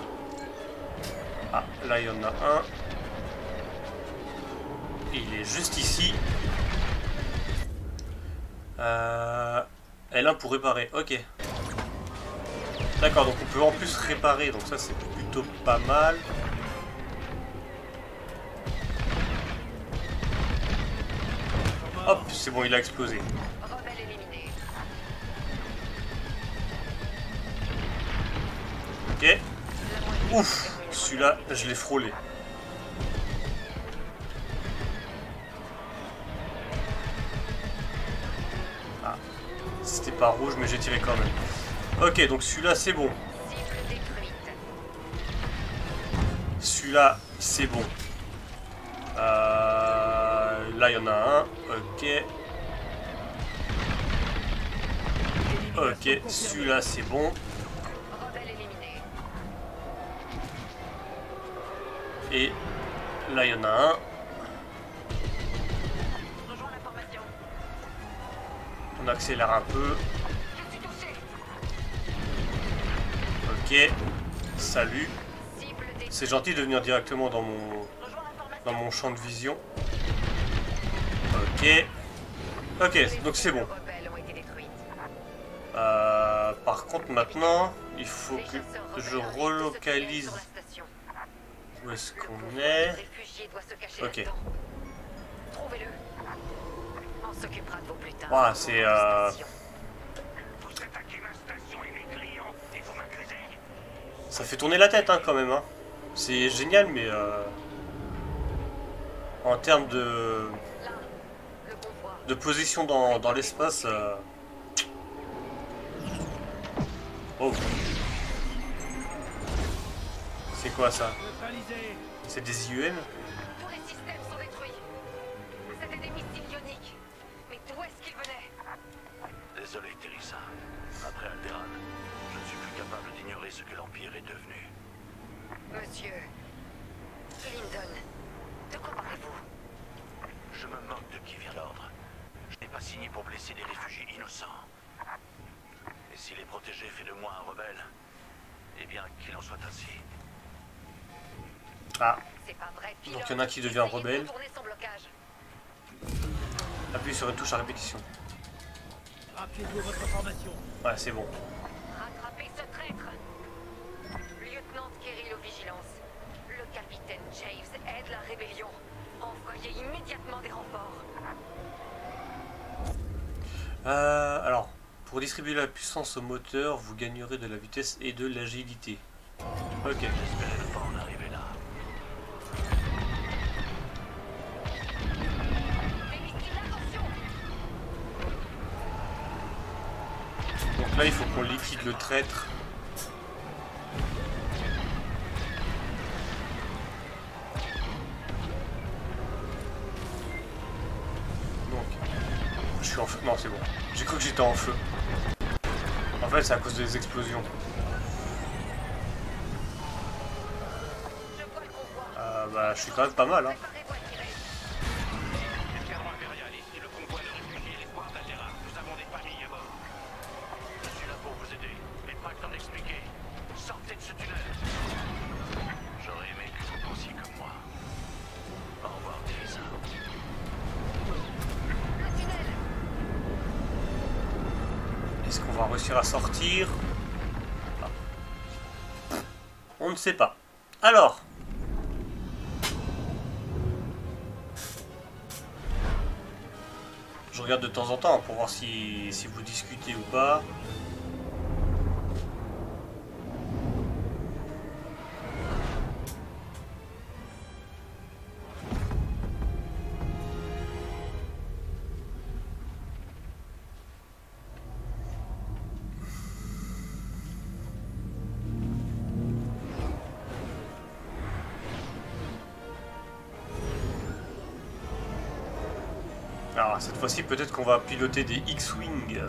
Speaker 1: là il y en a un. Et il est juste ici. L1 pour réparer, ok. D'accord, donc on peut en plus réparer, donc ça c'est plutôt pas mal. Hop, c'est bon, il a explosé.
Speaker 8: Rebelle éliminé.
Speaker 1: Ok. Ouf, celui-là, je l'ai frôlé. Ah, c'était pas rouge, mais j'ai tiré quand même. Ok, donc celui-là, c'est bon.
Speaker 8: Cible détruite.
Speaker 1: Celui-là, c'est bon. Là, il y en a un. Ok. Ok, celui-là, c'est bon.
Speaker 8: Rebelle éliminé.
Speaker 1: Et là, il y en a un.
Speaker 8: Rejoins la formation.
Speaker 1: On accélère un peu.
Speaker 8: Je suis touché.
Speaker 1: Ok. Salut.
Speaker 8: Cible des...
Speaker 1: C'est gentil de venir directement dans
Speaker 8: Rejoins la formation.
Speaker 1: mon champ de vision. Ok. Ok, donc c'est bon.
Speaker 8: Les rebelles ont été détruites.
Speaker 1: Par contre, maintenant, il faut
Speaker 8: Les
Speaker 1: que
Speaker 8: chasseurs
Speaker 1: je
Speaker 8: rebelles
Speaker 1: relocalise.
Speaker 8: sur la station.
Speaker 1: Où est-ce
Speaker 8: Le
Speaker 1: qu'on
Speaker 8: convoi
Speaker 1: est?
Speaker 8: de réfugiés doit se cacher
Speaker 1: Ok.
Speaker 8: là-dedans. Trouvez-le. On s'occupera de vos putains.
Speaker 1: Ouah, c'est,
Speaker 5: Vous attaquez ma station et mes clients et vous m'accusez.
Speaker 1: Ça fait tourner la tête, hein, quand même. Hein. C'est génial, mais en termes
Speaker 8: Là, le convoi.
Speaker 1: de position dans l'espace. Oh. C'est quoi ça?
Speaker 7: Neutralisé.
Speaker 1: C'est des IUM?
Speaker 8: Tous les systèmes sont détruits. C'était des missiles ioniques. Mais d'où est-ce qu'ils venaient?
Speaker 5: Désolé, Teresa. Après Alderaan, je ne suis plus capable d'ignorer ce que l'Empire est devenu.
Speaker 8: Monsieur Lyndon, de quoi parlez-vous?
Speaker 5: Je me moque de qui vient l'ordre. Je n'ai pas signé pour blesser des réfugiés innocents. Et si les protéger fait de moi un rebelle, eh bien qu'il en soit ainsi.
Speaker 1: Ah,
Speaker 8: C'est pas vrai,
Speaker 1: donc il y en a un qui devient rebelle.
Speaker 8: Tourner son blocage.
Speaker 1: Appuyez sur une touche à répétition.
Speaker 7: Rappelez-vous votre formation.
Speaker 1: Ouais, c'est bon.
Speaker 8: Rattrapez ce traître. Lieutenant Kirill aux vigilances. Le capitaine James aide la rébellion. Envoyez immédiatement des renforts.
Speaker 1: Alors, pour distribuer la puissance au moteur, vous gagnerez de la vitesse et de l'agilité. Ok.
Speaker 5: J'espérais ne pas en arriver là.
Speaker 8: Des missiles, attention!
Speaker 1: Donc là, il faut qu'on liquide le traître. Donc, je suis en feu. Non, c'est bon. J'ai cru que j'étais en feu. En fait, c'est à cause des explosions.
Speaker 8: Je vois le convoi.
Speaker 1: Bah, je suis quand même pas mal, hein.
Speaker 8: Préparez-vous à tirer.
Speaker 5: Escadron impérial, ici le convoi de réfugiés, l'espoir d'Alderaan. Nous avons des familles à bord. Je suis là pour vous aider, mais pas le temps d'expliquer. Sortez de ce tunnel. J'aurais aimé que vous pensiez comme moi. Au revoir, Teresa.
Speaker 8: Le tunnel.
Speaker 1: Est-ce qu'on va réussir à sortir? Ah. On ne sait pas. Alors. Je regarde de temps en temps pour voir si vous discutez ou pas. Alors cette fois-ci peut-être qu'on va piloter des X-Wing.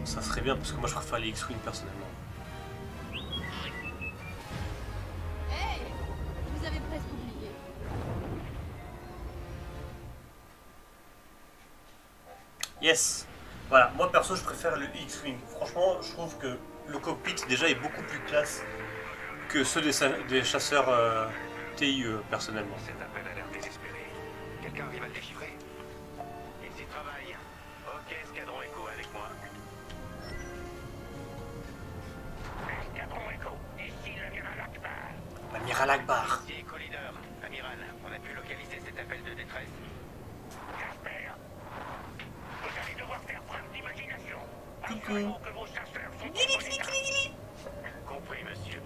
Speaker 1: Ça serait bien parce que moi je préfère les X-Wing personnellement.
Speaker 2: Hey, vous avez presque oublié.
Speaker 1: Yes. Voilà, moi perso je préfère le X-Wing. Franchement je trouve que le cockpit déjà est beaucoup plus classe que ceux des chasseurs TIE personnellement.
Speaker 5: Cet appel a l'air désespéré. Quelqu'un arrive à le déchiffrer? Il s'y travaille. Ok, escadron Echo avec moi. Escadron Echo, ici l'amiral Akbar.
Speaker 1: Amiral Akbar.
Speaker 5: Ici Echo Leader. Amiral, on a pu localiser cet appel de détresse. J'espère. Vous allez devoir faire preuve d'imagination. Assurez-vous que vos chasseurs sont en bon état. Compris, monsieur.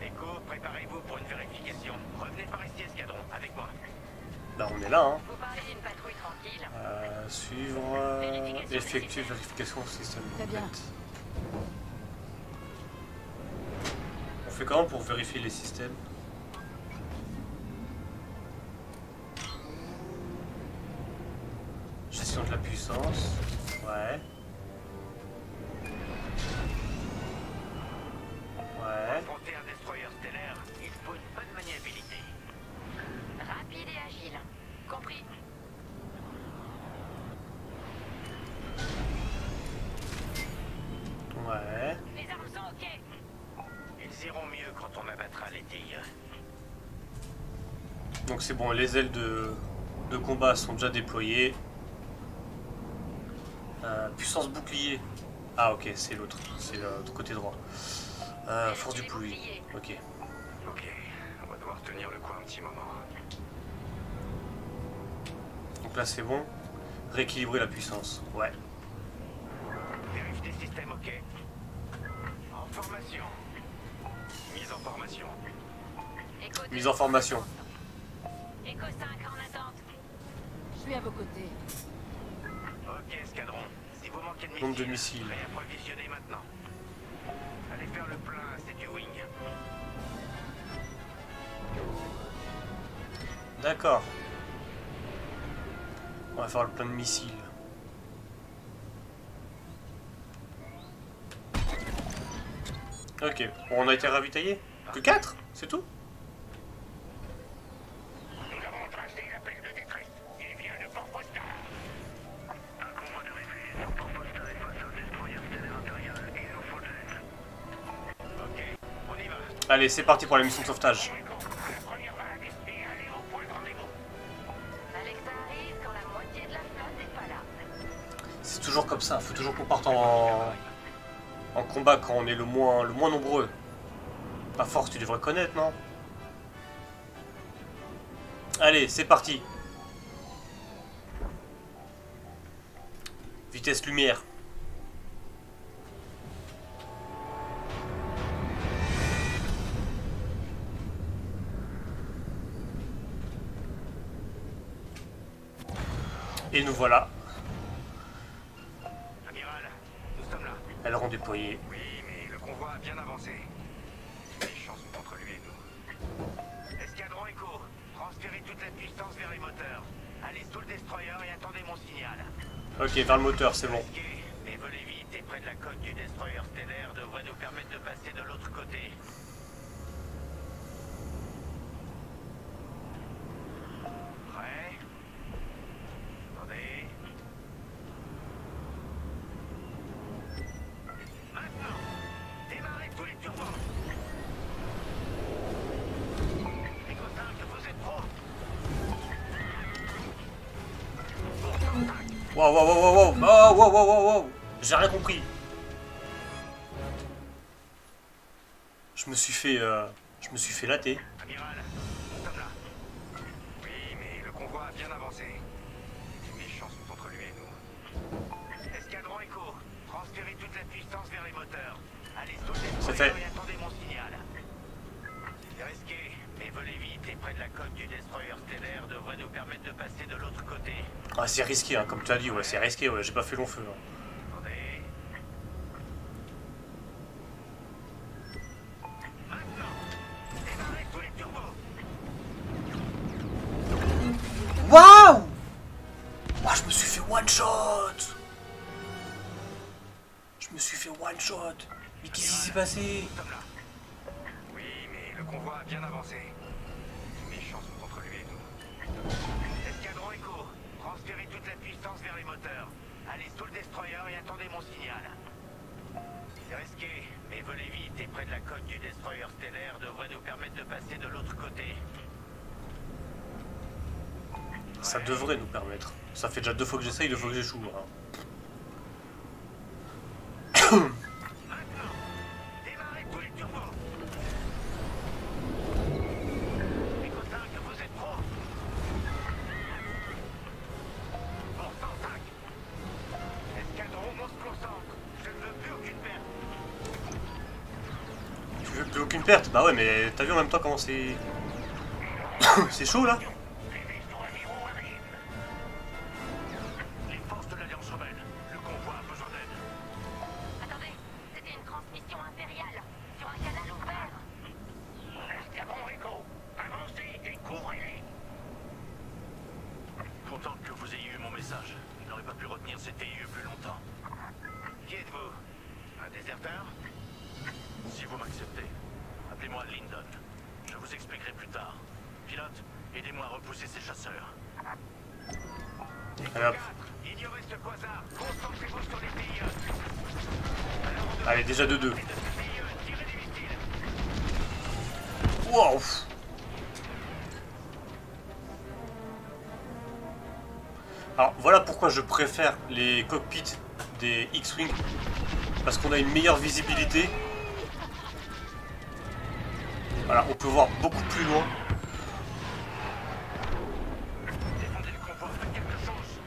Speaker 5: Echo, préparez-vous pour une vérification. Revenez par ici, escadron, avec moi.
Speaker 1: Là on est là, hein.
Speaker 8: Vous parlez d'une patrouille tranquille.
Speaker 1: Suivre, effectuer vérification au système.
Speaker 2: Très bien.
Speaker 1: On fait comment pour vérifier les systèmes? Gestion de la puissance. Ouais. Ouais.
Speaker 5: Affronter un destroyer stellaire, il faut une bonne maniabilité.
Speaker 1: donc c'est bon, les ailes de combat sont déjà déployées. Puissance bouclier. Ah ok, c'est l'autre côté droit. Force du pluie. Ok.
Speaker 5: Ok, on va devoir tenir le coup un petit moment.
Speaker 1: Donc là c'est bon. Rééquilibrer la puissance. Ouais.
Speaker 5: Vérifie des systèmes, ok. En formation. Mise en formation.
Speaker 1: Mise en formation.
Speaker 8: Echo 5 en attente.
Speaker 2: Je suis à vos côtés.
Speaker 5: Ok, escadron. Si vous manquez de missiles,
Speaker 1: Nombre de missiles.
Speaker 5: réapprovisionner maintenant. Allez faire le plein, c'est du wing.
Speaker 1: D'accord. On va faire le plein de missiles. Ok, on a été ravitaillé. Que 4? C'est tout?
Speaker 5: Nous avons tracé l'appel de détresse. Il vient de Port Postal. Un convoi de refuge. Port Postal est face au destroyer stellaire impérial. Il nous faut de l'aide. Ok, on y va.
Speaker 1: Allez, c'est parti pour la mission de sauvetage.
Speaker 5: La première vague et allez au point de rendez-vous.
Speaker 8: Alexa arrive quand la moitié de la flotte n'est pas là.
Speaker 1: C'est toujours comme ça, faut toujours qu'on parte en combat quand on est le moins nombreux. Pas force, tu devrais connaître, non? Allez, c'est parti. Vitesse lumière. Et nous voilà.
Speaker 5: Amiral, nous sommes là.
Speaker 1: Elles auront déployé.
Speaker 5: Oui, mais le convoi a bien avancé. Les chances sont entre lui et nous. Escadron Echo, transférez toute la puissance vers les moteurs. Allez sous le destroyer et attendez mon signal.
Speaker 1: Ok, vers le moteur, c'est bon.
Speaker 5: Risqué, mais volez vite et près de la coque du destroyer stellaire devrait nous permettre de passer de l'autre côté. Prêt? Attendez. Maintenant, démarrez tous les turbos. Echo 5, vous êtes pro.
Speaker 1: Wow, wow, wow, wow, wow. Oh, wow, wow, wow, wow. J'ai rien compris. Je me suis fait latter.
Speaker 5: Amiral, nous sommes là. Oui, mais le convoi a bien avancé. Les chances sont entre lui et nous. Escadron Echo, transférez toute la puissance vers les moteurs. Allez sous le
Speaker 1: C'est
Speaker 5: destroyer
Speaker 1: fait.
Speaker 5: et attendez mon signal. C'est risqué, mais volez vite et près de la coque du destroyer stellaire devrait nous permettre de passer de l'autre côté.
Speaker 1: Ah, c'est risqué, hein, comme tu as dit, ouais, c'est risqué, ouais, j'ai pas fait long feu. Hein.
Speaker 5: Attendez. Maintenant, démarrez tous les turbos.
Speaker 1: Waouh! Ah, je me suis fait one shot! Je me suis fait one shot! Mais qu'est-ce qui s'est passé?
Speaker 5: Nous sommes là. Oui, mais le convoi a bien avancé. Les chances sont entre lui et nous. Escadron Echo, transférez toute la puissance vers les moteurs. Allez sous le destroyer et attendez mon signal. C'est risqué, mais volez vite et près de la coque du destroyer stellaire devrait nous permettre de passer de l'autre côté.
Speaker 1: Ça devrait nous permettre. Ça fait déjà 2 fois que j'essaye, 2 fois que j'échoue. Hein.
Speaker 5: Maintenant, démarrez tous les turbos. Echo 5, vous êtes pro. Bon, 105. Escadron, on se concentre. Je ne veux plus aucune perte.
Speaker 1: Tu veux plus aucune perte? Bah ouais, mais t'as vu en même temps comment c'est... c'est chaud là?
Speaker 5: Les vaisseaux amiraux arrivent. Les forces de l'Alliance rebelle. Le convoi a besoin d'aide.
Speaker 8: Attendez, c'était une transmission impériale sur un canal ouvert.
Speaker 5: Escadron Echo, avancez et couvrez-les.
Speaker 7: Content que vous ayez eu mon message. Je n'aurais pas pu retenir cette TIE plus longtemps.
Speaker 5: Qui êtes-vous? Un déserteur?
Speaker 7: Si vous m'acceptez, appelez-moi Lyndon. Je vous expliquerai plus tard. Pilote, aidez-moi à repousser ces chasseurs.
Speaker 1: Allez, hop.
Speaker 5: Ignorez ce quasar. Concentrez-vous sur les TIE.
Speaker 1: Allez, déjà 2-2.
Speaker 5: TIE, tirez des missiles.
Speaker 1: Wow! Alors voilà pourquoi je préfère les cockpits des X-Wing. Parce qu'on a une meilleure visibilité. Voilà, on peut voir beaucoup plus loin.
Speaker 5: Défendez le convoi, faites quelque chose.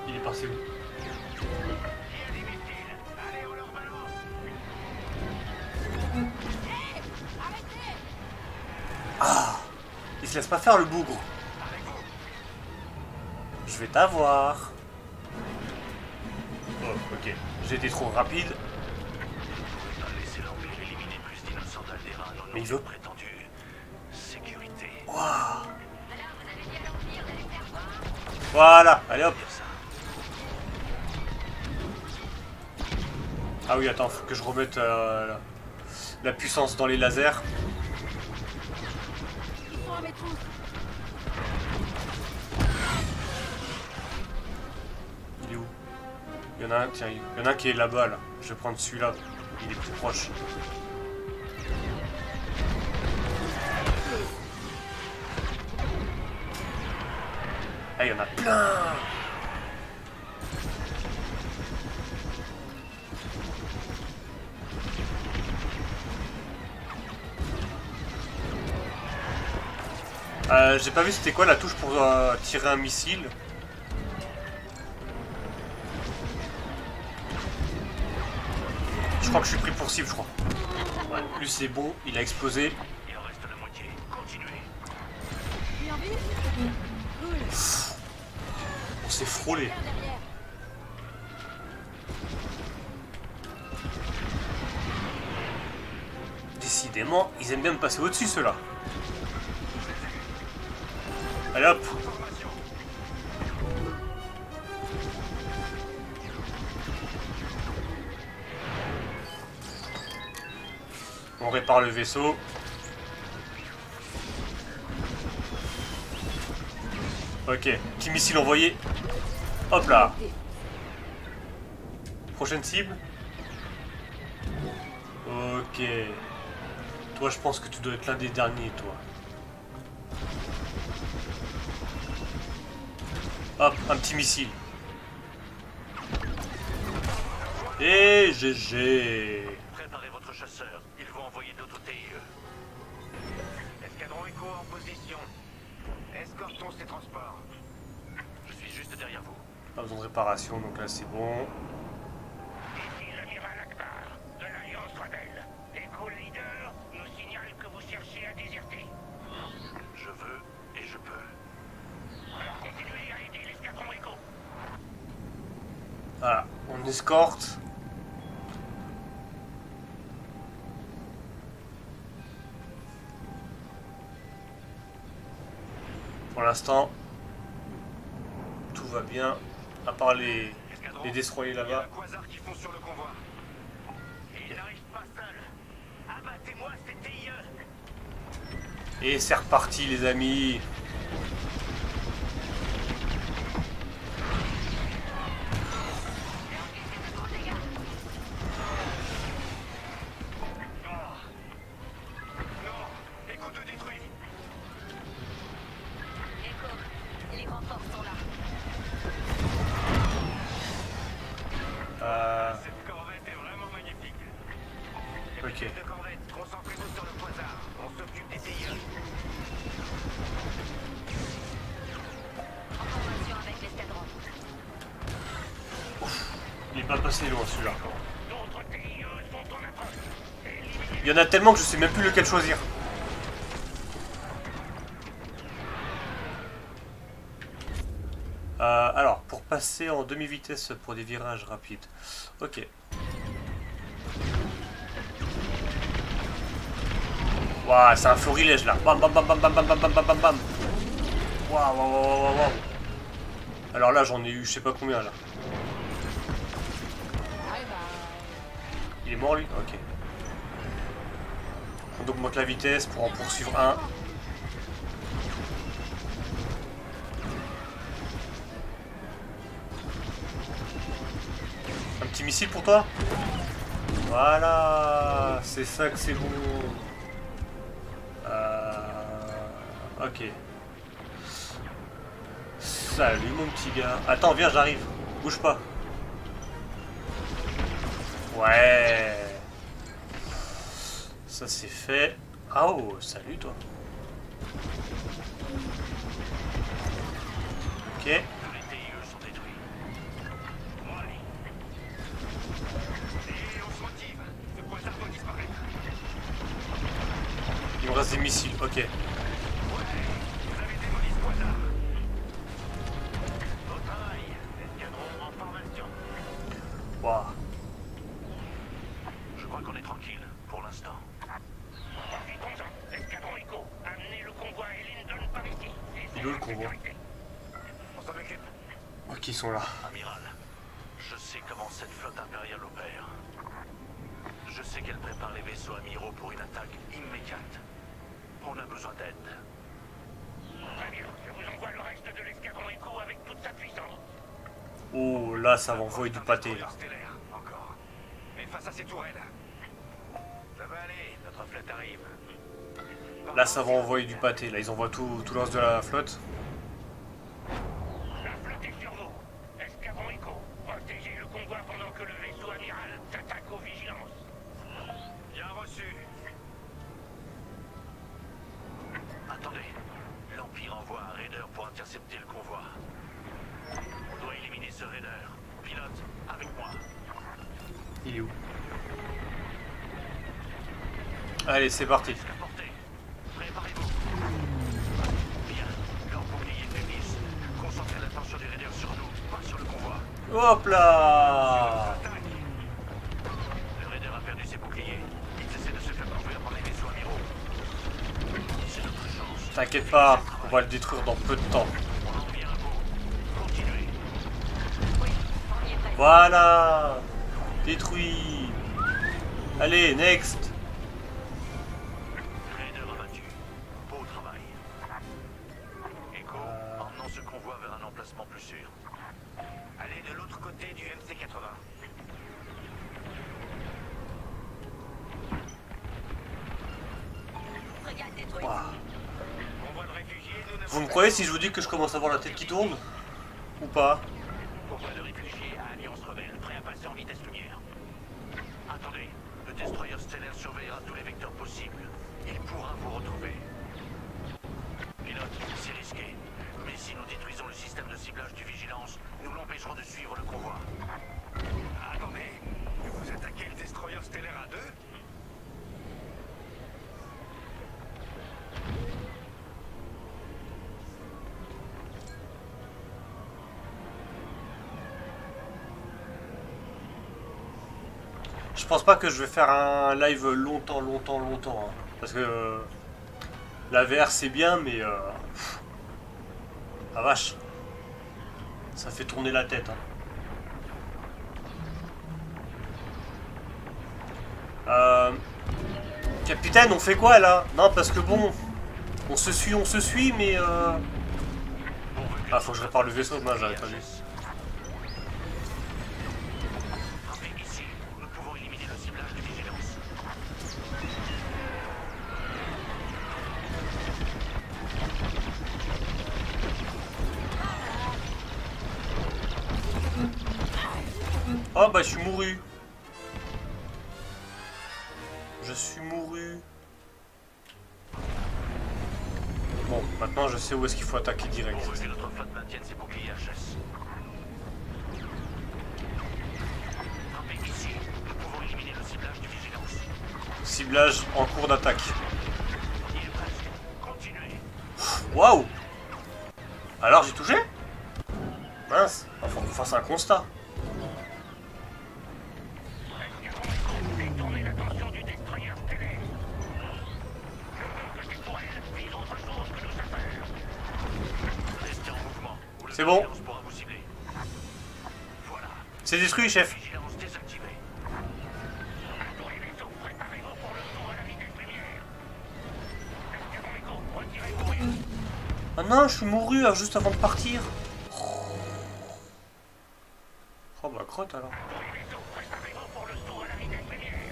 Speaker 1: Il est passé où?
Speaker 5: Il y a des missiles. Allez, on leur balance.
Speaker 1: Ah! Il se laisse pas faire le bougre. Je vais t'avoir. Oh, ok. J'ai été trop rapide.
Speaker 7: Laissez l'Empire éliminer plus d'innocents d'Alderaan au nom
Speaker 1: Mais il
Speaker 7: de
Speaker 1: veut.
Speaker 7: prétendue sécurité.
Speaker 1: Waouh! Voilà, allez hop. Ah oui, attends, faut que je remette la puissance dans les lasers.
Speaker 2: Ils sont à mes trousses.
Speaker 1: Il est où? Il y en a un, tiens, il y en a un qui est là-bas, là. Je vais prendre celui-là, il est plus proche. Ah, il y en a plein! J'ai pas vu c'était quoi la touche pour tirer un missile. Je crois que je suis pris pour cible, je crois. Ouais, lui c'est bon, il a explosé.
Speaker 7: Il en reste la moitié. Continuez.
Speaker 2: Tu en vis? Cool.
Speaker 1: On s'est frôlé.
Speaker 2: Derrière.
Speaker 1: Décidément, ils aiment bien me passer au-dessus ceux-là. Allez hop. On répare le vaisseau. Ok, petit missile envoyé. Hop là. Prochaine cible. Ok. Toi, je pense que tu dois être l'un des derniers, toi. Hop, un petit missile. Et GG.
Speaker 7: Préparez votre chasseur. Ils vont envoyer d'autres TIE.
Speaker 5: Escadron Echo en position. Escortons ces transports.
Speaker 7: Je suis juste derrière vous.
Speaker 1: Pas besoin de réparation, donc là c'est bon.
Speaker 5: Ici l'amiral Akbar, de l'Alliance Rebelle. Echo Leader nous signale que vous cherchez à déserter.
Speaker 7: Je veux et je peux.
Speaker 5: Alors continuez à aider l'escadron Echo.
Speaker 1: Voilà, on escorte. Pour l'instant, tout va bien, à part les destroyers
Speaker 5: Il y a
Speaker 1: là-bas.
Speaker 5: un quasar qui fonce sur le convoi. Il n'arrive pas seul. Abattez-moi ces TIE.
Speaker 1: Et c'est reparti les amis.
Speaker 5: Non, Echo 2 détruit.
Speaker 8: Echo, les renforts sont là.
Speaker 5: Cette corvette est vraiment magnifique.
Speaker 1: Ok.
Speaker 5: Chef de corvette, concentrez-vous sur le quasar. On s'occupe des TIE.
Speaker 8: En formation avec l'escadron.
Speaker 1: Il est pas passé loin celui-là.
Speaker 5: D'autres TIE sont en approche.
Speaker 1: Il y en a tellement que je sais même plus lequel choisir. Alors, pour passer en demi-vitesse pour des virages rapides. Ok. Waouh, c'est un florilège là. Bam bam bam bam bam bam bam bam bam bam bam. Waouh, waouh, waouh, waouh, waouh. Alors là, j'en ai eu je sais pas combien là.
Speaker 2: Bye bye.
Speaker 1: Il est mort lui? Ok. On augmente la vitesse pour en poursuivre un. Un petit missile pour toi? Voilà, c'est ça que c'est bon. Ok. Salut mon petit gars. Attends, viens, j'arrive. Bouge pas. Ouais. Ça c'est fait. Ah oh, salut toi. Ok.
Speaker 7: Tous les TIE sont détruits. Ouais. Et on se motive. Ce quasar doit disparaître.
Speaker 1: Il me reste des missiles, ok.
Speaker 7: Ouais. Vous avez démoli ce quasar. Au travail. Escadron en formation.
Speaker 1: Waouh.
Speaker 7: Je crois qu'on est tranquille, pour l'instant.
Speaker 5: Profitons-en. Escadron Echo, amenez le convoi et Lyndon par ici.
Speaker 1: Il est où le convoi?
Speaker 7: On s'en occupe.
Speaker 1: Ok, ils sont là.
Speaker 7: Amiral, je sais comment cette flotte impériale opère. Je sais qu'elle prépare les vaisseaux amiraux pour une attaque immédiate. On a besoin d'aide.
Speaker 5: Très bien, je vous envoie le reste de l'escadron Echo avec toute sa puissance.
Speaker 1: Oh, là, ça va envoyer du pâté, là.
Speaker 7: Stellaire, encore. Mais face à ces tourelles. Ça va aller, notre flotte arrive.
Speaker 1: Là, ça va envoyer du pâté, là. Ils envoient tout le reste de la flotte.
Speaker 5: La flotte est sur vous. Escadron Echo, protégez le convoi pendant que le vaisseau amiral s'attaque aux vigilances.
Speaker 7: Bien reçu. Attendez. L'Empire envoie un raider pour intercepter le convoi. On doit éliminer ce raider. Pilote, avec moi.
Speaker 1: Il est où? Allez, c'est parti.
Speaker 7: Portez. Préparez-vous. Bien. Leurs boucliers faiblissent. Concentrez l'attention des raiders sur nous, pas sur le convoi.
Speaker 1: Hop là!
Speaker 7: Le raider a perdu ses boucliers. Ils essaient de se faire couvrir par les vaisseaux amiraux. C'est notre chance.
Speaker 1: T'inquiète pas, on va le détruire dans peu de temps.
Speaker 7: On en revient à vous. Continuez.
Speaker 1: Voilà! Détruit! Allez, next!
Speaker 7: Raider abattu. Beau travail. Echo, emmenons ce convoi vers un emplacement plus sûr. Allez de l'autre côté du MC-80.
Speaker 1: Waouh.
Speaker 7: Convoi de réfugiés, nous n'avons
Speaker 1: Vous me croyez si je vous dis que je commence à avoir la tête qui tourne? Ou pas?
Speaker 7: Convoi de réfugiés à Alliance Rebelle, prêt à passer en vitesse lumière. Attendez, le destroyer stellaire surveillera tous les vecteurs possibles. Il pourra vous retrouver. Pilote, c'est risqué. Mais si nous détruisons le système de ciblage du Vigilance, nous l'empêcherons de suivre le convoi. Attendez, vous attaquez le destroyer stellaire à deux?
Speaker 1: Je pense pas que je vais faire un live longtemps, hein. Parce que la VR c'est bien, mais la vache, ça fait tourner la tête. Hein. Capitaine, on fait quoi là? Non, parce que bon, on se suit, mais ah, faut que je répare le vaisseau, moi j'avais pas vu.
Speaker 7: Ici, nous pouvons éliminer le ciblage de Vigilance.
Speaker 1: Oh bah je suis mouru. Je suis mouru. Bon, maintenant je sais où est-ce qu'il faut attaquer direct.
Speaker 7: Pourvu que notre flotte maintienne ses boucliers HS. Ici, nous pouvons éliminer le ciblage du Vigilance.
Speaker 1: Ciblage en cours d'attaque.
Speaker 7: Il est presque. Continuez.
Speaker 1: Waouh! Alors j'ai touché? Mince, il faut qu'on fasse un constat.
Speaker 5: Escadron Echo, détournez l'attention du destroyer stellaire. Je veux que ces tourelles visent autre chose que nos affaires.
Speaker 7: Restez en mouvement. Ou le
Speaker 1: C'est bon.
Speaker 7: Vigilance pourra vous cibler. Voilà.
Speaker 1: C'est détruit, chef.
Speaker 7: Vigilance désactivée.
Speaker 5: À tous les vaisseaux, préparez-vous pour le saut à la vitesse lumière. Escadron Echo, retirez-vous et...
Speaker 1: Ah non, je suis mouru juste avant de partir. Oh bah crotte alors.
Speaker 5: Tous les vaisseaux, préparez-vous pour le saut à la vitesse lumière.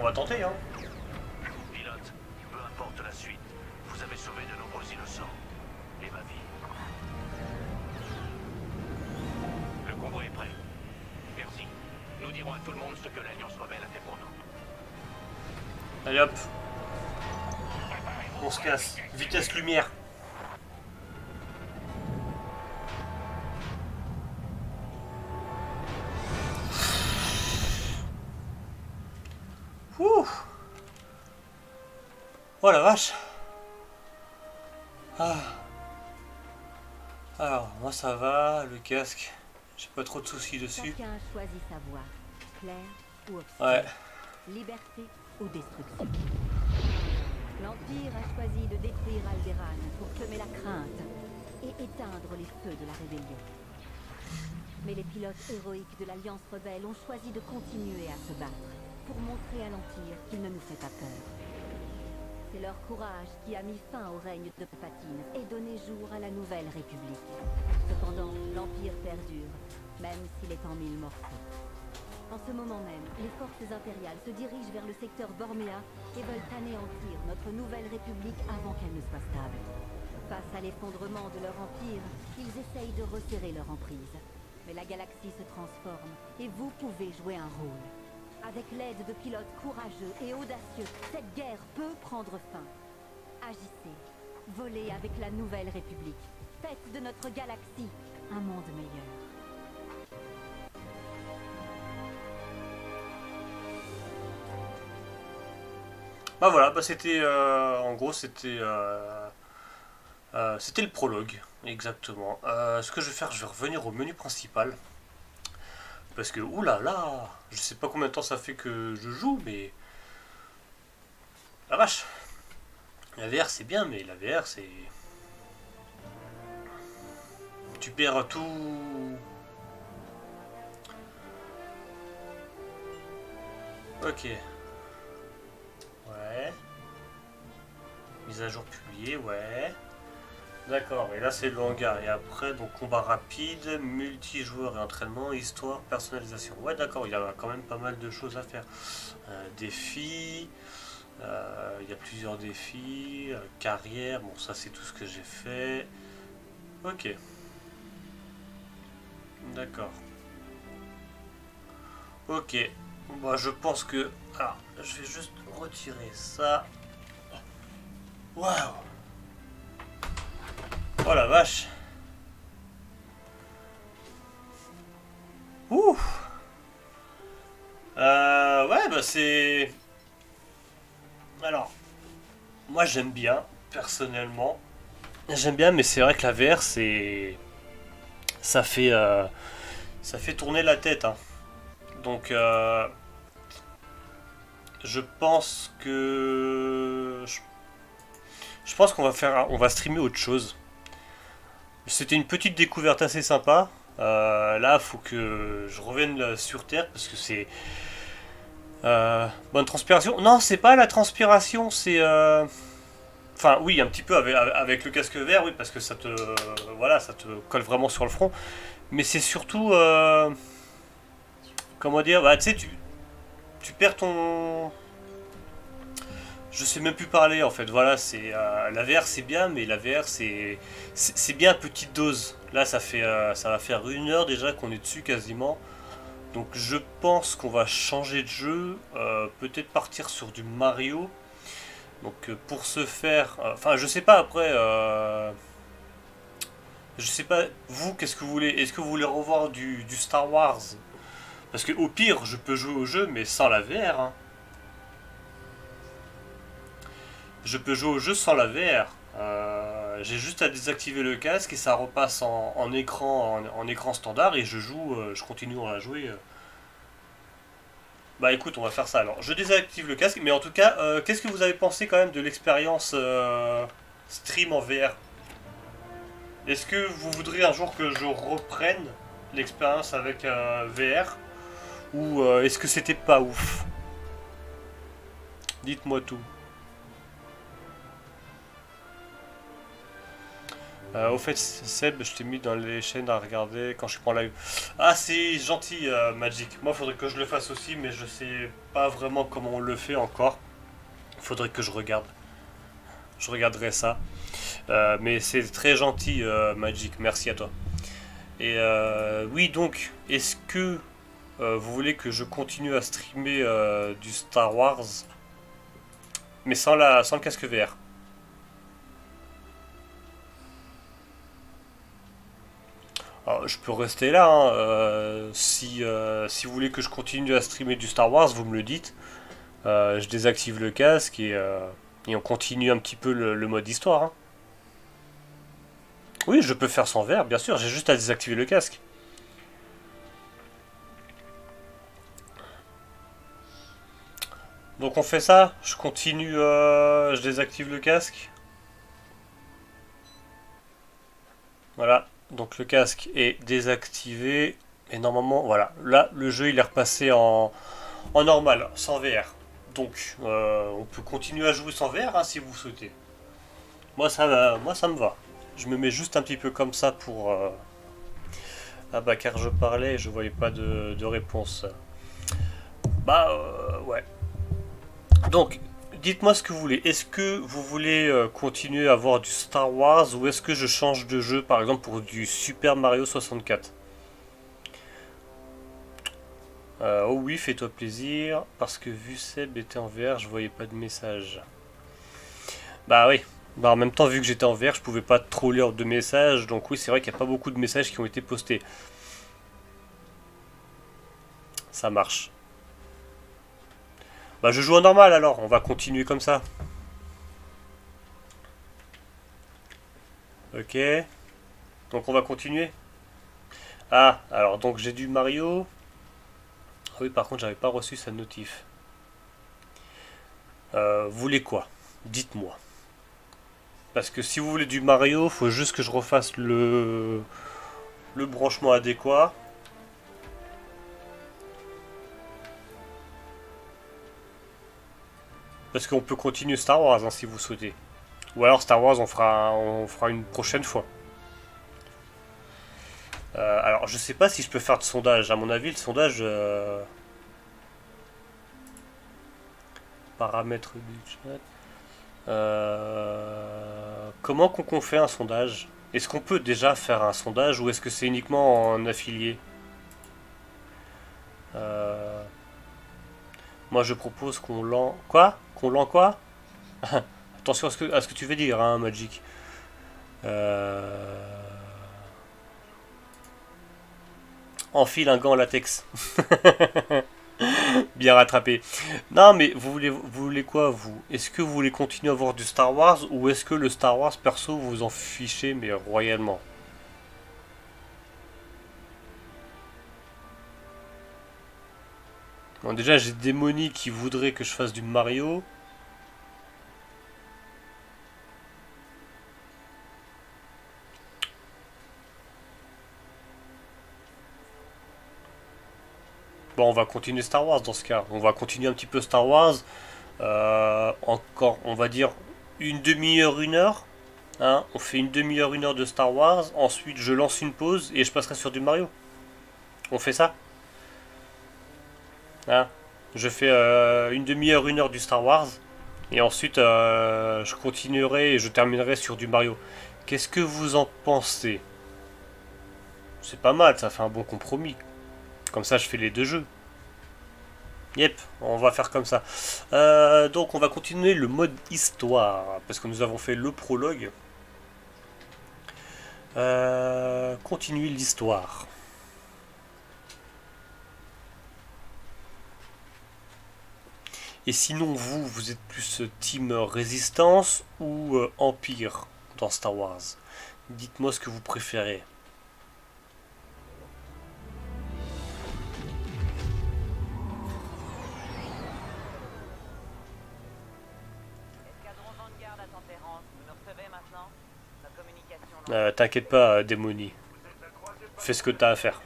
Speaker 1: va tenter, hein.
Speaker 7: Pilote, peu importe la suite, vous avez sauvé de nombreux innocents. Et ma vie. Le convoi est prêt. Merci. Nous dirons à tout le monde ce que l'Alliance rebelle a fait pour nous.
Speaker 1: Allez hop. On se casse. Vitesse lumière. Ouh. Oh la vache. Ah. Alors, moi ça va, le casque, j'ai pas trop de soucis dessus.
Speaker 9: Chacun a choisi sa voie, claire ou obscure,
Speaker 1: Ouais.
Speaker 9: liberté ou destruction. L'Empire a choisi de détruire Alderaan pour semer la crainte et éteindre les feux de la rébellion. Mais les pilotes héroïques de l'Alliance rebelle ont choisi de continuer à se battre pour montrer à l'Empire qu'il ne nous fait pas peur. C'est leur courage qui a mis fin au règne de Palpatine et donné jour à la Nouvelle République. Cependant, l'Empire perdure, même s'il est en 1000 morceaux. En ce moment même, les forces impériales se dirigent vers le secteur Borméa et veulent anéantir notre Nouvelle République avant qu'elle ne soit stable. Face à l'effondrement de leur empire, ils essayent de resserrer leur emprise. Mais la galaxie se transforme et vous pouvez jouer un rôle. Avec l'aide de pilotes courageux et audacieux, cette guerre peut prendre fin. Agissez, volez avec la Nouvelle République. Faites de notre galaxie un monde meilleur.
Speaker 1: Bah voilà, bah c'était en gros c'était c'était le prologue, exactement. Ce que je vais faire, je vais revenir au menu principal. Parce que, oulala, je sais pas combien de temps ça fait que je joue, mais... La vache. La VR c'est bien, mais la VR c'est... Tu perds tout... Ok. Ouais. Mise à jour publiée, ouais. D'accord, et là c'est le hangar. Et après, donc combat rapide, multijoueur et entraînement, histoire, personnalisation. Ouais, d'accord, il y a quand même pas mal de choses à faire. Défis, il y a plusieurs défis, carrière, bon ça c'est tout ce que j'ai fait. Ok. D'accord. Ok. Bah, je pense que... Alors, je vais juste retirer ça. Waouh. Oh la vache. Ouh. Ouais, bah c'est... Alors, moi j'aime bien, personnellement. J'aime bien, mais c'est vrai que la VR, c'est... Ça fait tourner la tête, hein. Donc, je pense que... Je pense qu'on va faire... On va streamer autre chose. C'était une petite découverte assez sympa. Là, faut que je revienne sur Terre parce que c'est... bonne transpiration. Non, c'est pas la transpiration, c'est... Enfin, oui, un petit peu avec le casque vert, oui, parce que ça te... voilà, ça te colle vraiment sur le front. Mais c'est surtout... comment dire, bah, tu sais, tu perds ton... Je sais même plus parler en fait, voilà, c'est la VR c'est bien, mais la VR c'est bien à petite dose. Là ça va faire 1 heure déjà qu'on est dessus quasiment. Donc je pense qu'on va changer de jeu, peut-être partir sur du Mario. Donc pour ce faire, enfin je sais pas après, je sais pas, vous qu'est-ce que vous voulez, est-ce que vous voulez revoir du Star Wars? Parce que au pire je peux jouer au jeu mais sans la VR, hein. Je peux jouer au jeu sans la VR. J'ai juste à désactiver le casque et ça repasse en écran standard et je joue, je continue à jouer. Bah écoute, on va faire ça alors. Je désactive le casque, mais en tout cas, qu'est-ce que vous avez pensé quand même de l'expérience stream en VR? Est-ce que vous voudriez un jour que je reprenne l'expérience avec VR? Ou est-ce que c'était pas ouf? Dites-moi tout. Au fait, Seb, je t'ai mis dans les chaînes à regarder quand je prends live. Ah, c'est gentil, Magic. Moi, faudrait que je le fasse aussi, mais je sais pas vraiment comment on le fait encore. Faudrait que je regarde. Je regarderai ça. Mais c'est très gentil, Magic. Merci à toi. Et oui, donc, est-ce que vous voulez que je continue à streamer du Star Wars, mais sans le casque VR? Alors, je peux rester là, hein, si vous voulez que je continue à streamer du Star Wars, vous me le dites. Je désactive le casque et on continue un petit peu le mode histoire. Hein. Oui, je peux faire sans VR, bien sûr, j'ai juste à désactiver le casque. Donc on fait ça, je continue, je désactive le casque. Voilà. Donc le casque est désactivé et normalement voilà, là le jeu il est repassé en normal, sans VR. Donc on peut continuer à jouer sans VR hein, si vous souhaitez. Moi ça me va. Je me mets juste un petit peu comme ça pour... Ah bah car je parlais et je voyais pas de réponse. Bah ouais. Donc dites-moi ce que vous voulez. Est-ce que vous voulez continuer à avoir du Star Wars ou est-ce que je change de jeu par exemple pour du Super Mario 64? Oh oui, fais-toi plaisir. Parce que vu Seb était en VR, je voyais pas de message. Bah oui. Bah en même temps, vu que j'étais en VR, je pouvais pas trop lire de messages. Donc oui, c'est vrai qu'il n'y a pas beaucoup de messages qui ont été postés. Ça marche. Bah je joue en normal alors, on va continuer comme ça. Ok. Donc on va continuer. Ah, alors donc j'ai du Mario. Ah oui, par contre j'avais pas reçu sa notif. Vous voulez quoi? Dites-moi. Parce que si vous voulez du Mario, faut juste que je refasse le branchement adéquat. Parce qu'on peut continuer Star Wars hein, si vous souhaitez. Ou alors Star Wars on fera une prochaine fois. Alors je sais pas si je peux faire de sondage. À mon avis le sondage... Paramètres du chat... Comment qu'on fait un sondage? Est-ce qu'on peut déjà faire un sondage ou est-ce que c'est uniquement en affilié? Moi je propose qu'on l'en... Quoi? Qu'on l'en quoi? Attention à ce que tu veux dire, hein, Magic. Enfile un gant en latex. Bien rattrapé. Non mais vous voulez quoi vous? Est-ce que vous voulez continuer à voir du Star Wars ou est-ce que le Star Wars perso vous en fichez mais royalement? Bon déjà j'ai Démonie qui voudrait que je fasse du Mario. Bon, on va continuer Star Wars dans ce cas. On va continuer un petit peu Star Wars. Encore, on va dire, une demi-heure, une heure. Hein, on fait une demi-heure, une heure de Star Wars. Ensuite, je lance une pause et je passerai sur du Mario. On fait ça hein, je fais une demi-heure, une heure du Star Wars. Et ensuite, je continuerai et je terminerai sur du Mario. Qu'est-ce que vous en pensez? C'est pas mal, ça fait un bon compromis. Comme ça, je fais les deux jeux. Yep, on va faire comme ça. Donc, on va continuer le mode histoire. Parce que nous avons fait le prologue. Continuer l'histoire. Et sinon, vous êtes plus team résistance ou empire dans Star Wars? Dites-moi ce que vous préférez. T'inquiète pas, Démonie. Fais ce que t'as à faire.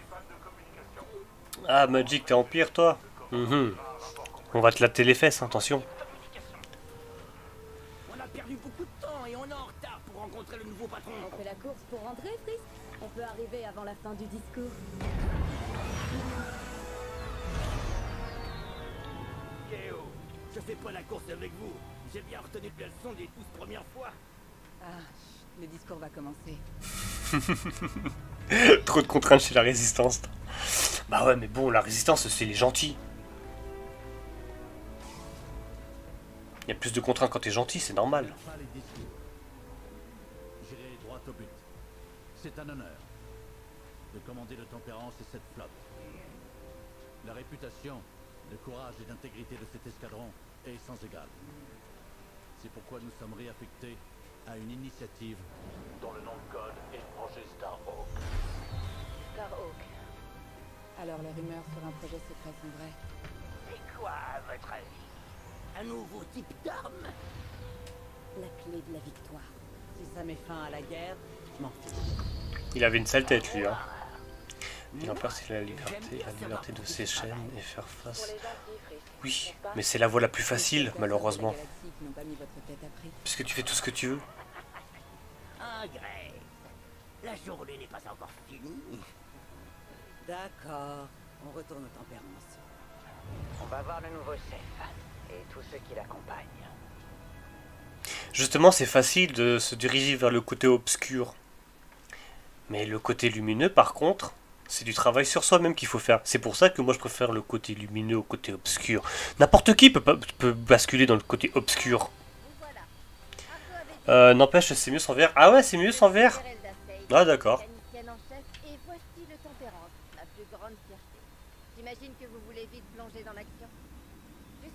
Speaker 1: Ah, Magic, t'es empire, toi? On va te latter les fesses, attention.
Speaker 10: On a perdu beaucoup de temps et on est en retard pour rencontrer
Speaker 5: rencontrer le nouveau patron.
Speaker 9: On fait la course pour rentrer, Frisk? On peut arriver avant la fin du discours.
Speaker 5: Kéo, je fais pas la course avec vous. J'ai bien retenu la leçon des 12 premières fois.
Speaker 6: Ah, le discours va commencer.
Speaker 1: Trop de contraintes chez la résistance. Bah ouais, mais bon, la résistance, c'est les gentils. Il y a plus de contraintes quand t'es gentil, c'est normal.
Speaker 7: Pas les discours. J'irai droit au but. C'est un honneur de commander le Tempérance et cette flotte. La réputation, le courage et l'intégrité de cet escadron est sans égal. C'est pourquoi nous sommes réaffectés à une initiative dont le nom de code est le projet Starhawk.
Speaker 9: Starhawk.
Speaker 6: Alors les rumeurs sur un projet secret sont vraies.
Speaker 5: C'est quoi, à votre avis? Un nouveau type d'arme?
Speaker 9: La clé de la victoire.
Speaker 6: Si ça met fin à la guerre, je m'en fiche.
Speaker 1: Il avait une sale tête, lui. Hein. Il empêche la liberté de ses chaînes et faire face. Oui, mais c'est la voie la plus facile, malheureusement. Puisque tu fais tout ce que tu veux.
Speaker 5: Ah, Grey. La journée n'est pas encore finie.
Speaker 6: D'accord, on retourne au Tempérance.
Speaker 5: On va voir le nouveau chef et tous ceux qui l'accompagnent.
Speaker 1: Justement, c'est facile de se diriger vers le côté obscur. Mais le côté lumineux, par contre, c'est du travail sur soi-même qu'il faut faire. C'est pour ça que moi je préfère le côté lumineux au côté obscur. N'importe qui peut basculer dans le côté obscur. N'empêche, c'est mieux sans verre. Ah ouais, c'est mieux sans verre. Ah d'accord.
Speaker 8: Et voici le Tempérance, ma plus grande fierté. J'imagine que vous voulez vite plonger dans l'action.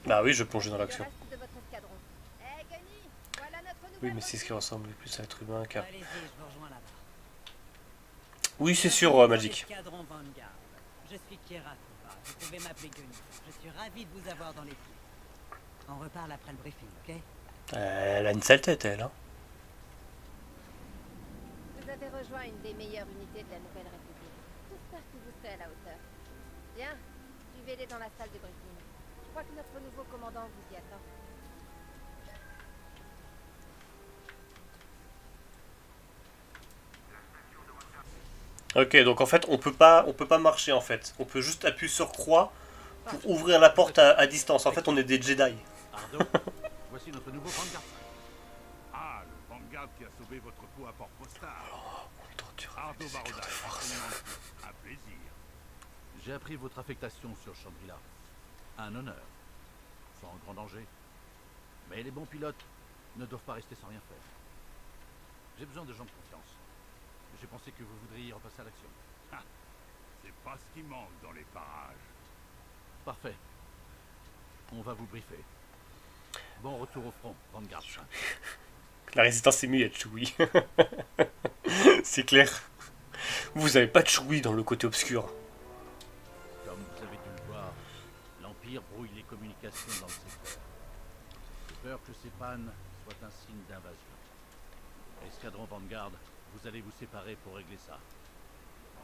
Speaker 1: Bah oui, je plonge dans l'action.
Speaker 8: De votre escadron. Hey, Gunny, voilà notre
Speaker 1: Oui,
Speaker 8: nouvelle
Speaker 1: mais c'est ce qui ressemble le plus à l'être humain car...
Speaker 6: Allez-y, je vous rejoins là-bas.
Speaker 1: Oui, c'est sûr, Magic.
Speaker 6: Escadron Vanguard. Je suis Kira Kova. Vous pouvez m'appeler Gunny. Je suis ravi de vous avoir dans l'équipe. On reparle après le briefing, ok?
Speaker 1: Elle a une sale tête, elle. Hein.
Speaker 8: Vous avez rejoint une des meilleures unités de la Nouvelle République. J'espère que vous serez à la hauteur. Bien, suivez-les dans la salle de briefing. Je crois que notre nouveau commandant vous y attend.
Speaker 1: Ok, donc en fait, on peut pas marcher en fait. On peut juste appuyer sur croix pour ouvrir la porte à distance. En fait, on est des Jedi.
Speaker 7: Ardo, voici notre nouveau Vanguard.
Speaker 3: Ah, le Vanguard qui a sauvé votre peau à Port-Postal. Ardo Barodai, un plaisir.
Speaker 7: J'ai appris votre affectation sur Shangri-La. Un honneur. Sans grand danger. Mais les bons pilotes ne doivent pas rester sans rien faire. J'ai besoin de gens de confiance. J'ai pensé que vous voudriez repasser à l'action.
Speaker 3: Ah, c'est pas ce qui manque dans les parages.
Speaker 7: Parfait. On va vous briefer. Bon retour au front, Vanguard.
Speaker 1: La résistance est muette, Chewie. C'est clair. Vous avez pas de Chewie dans le côté obscur.
Speaker 7: Comme vous avez dû le voir, l'Empire brouille les communications dans le secteur. J'ai peur que ces pannes soient un signe d'invasion. Escadron Vanguard, vous allez vous séparer pour régler ça.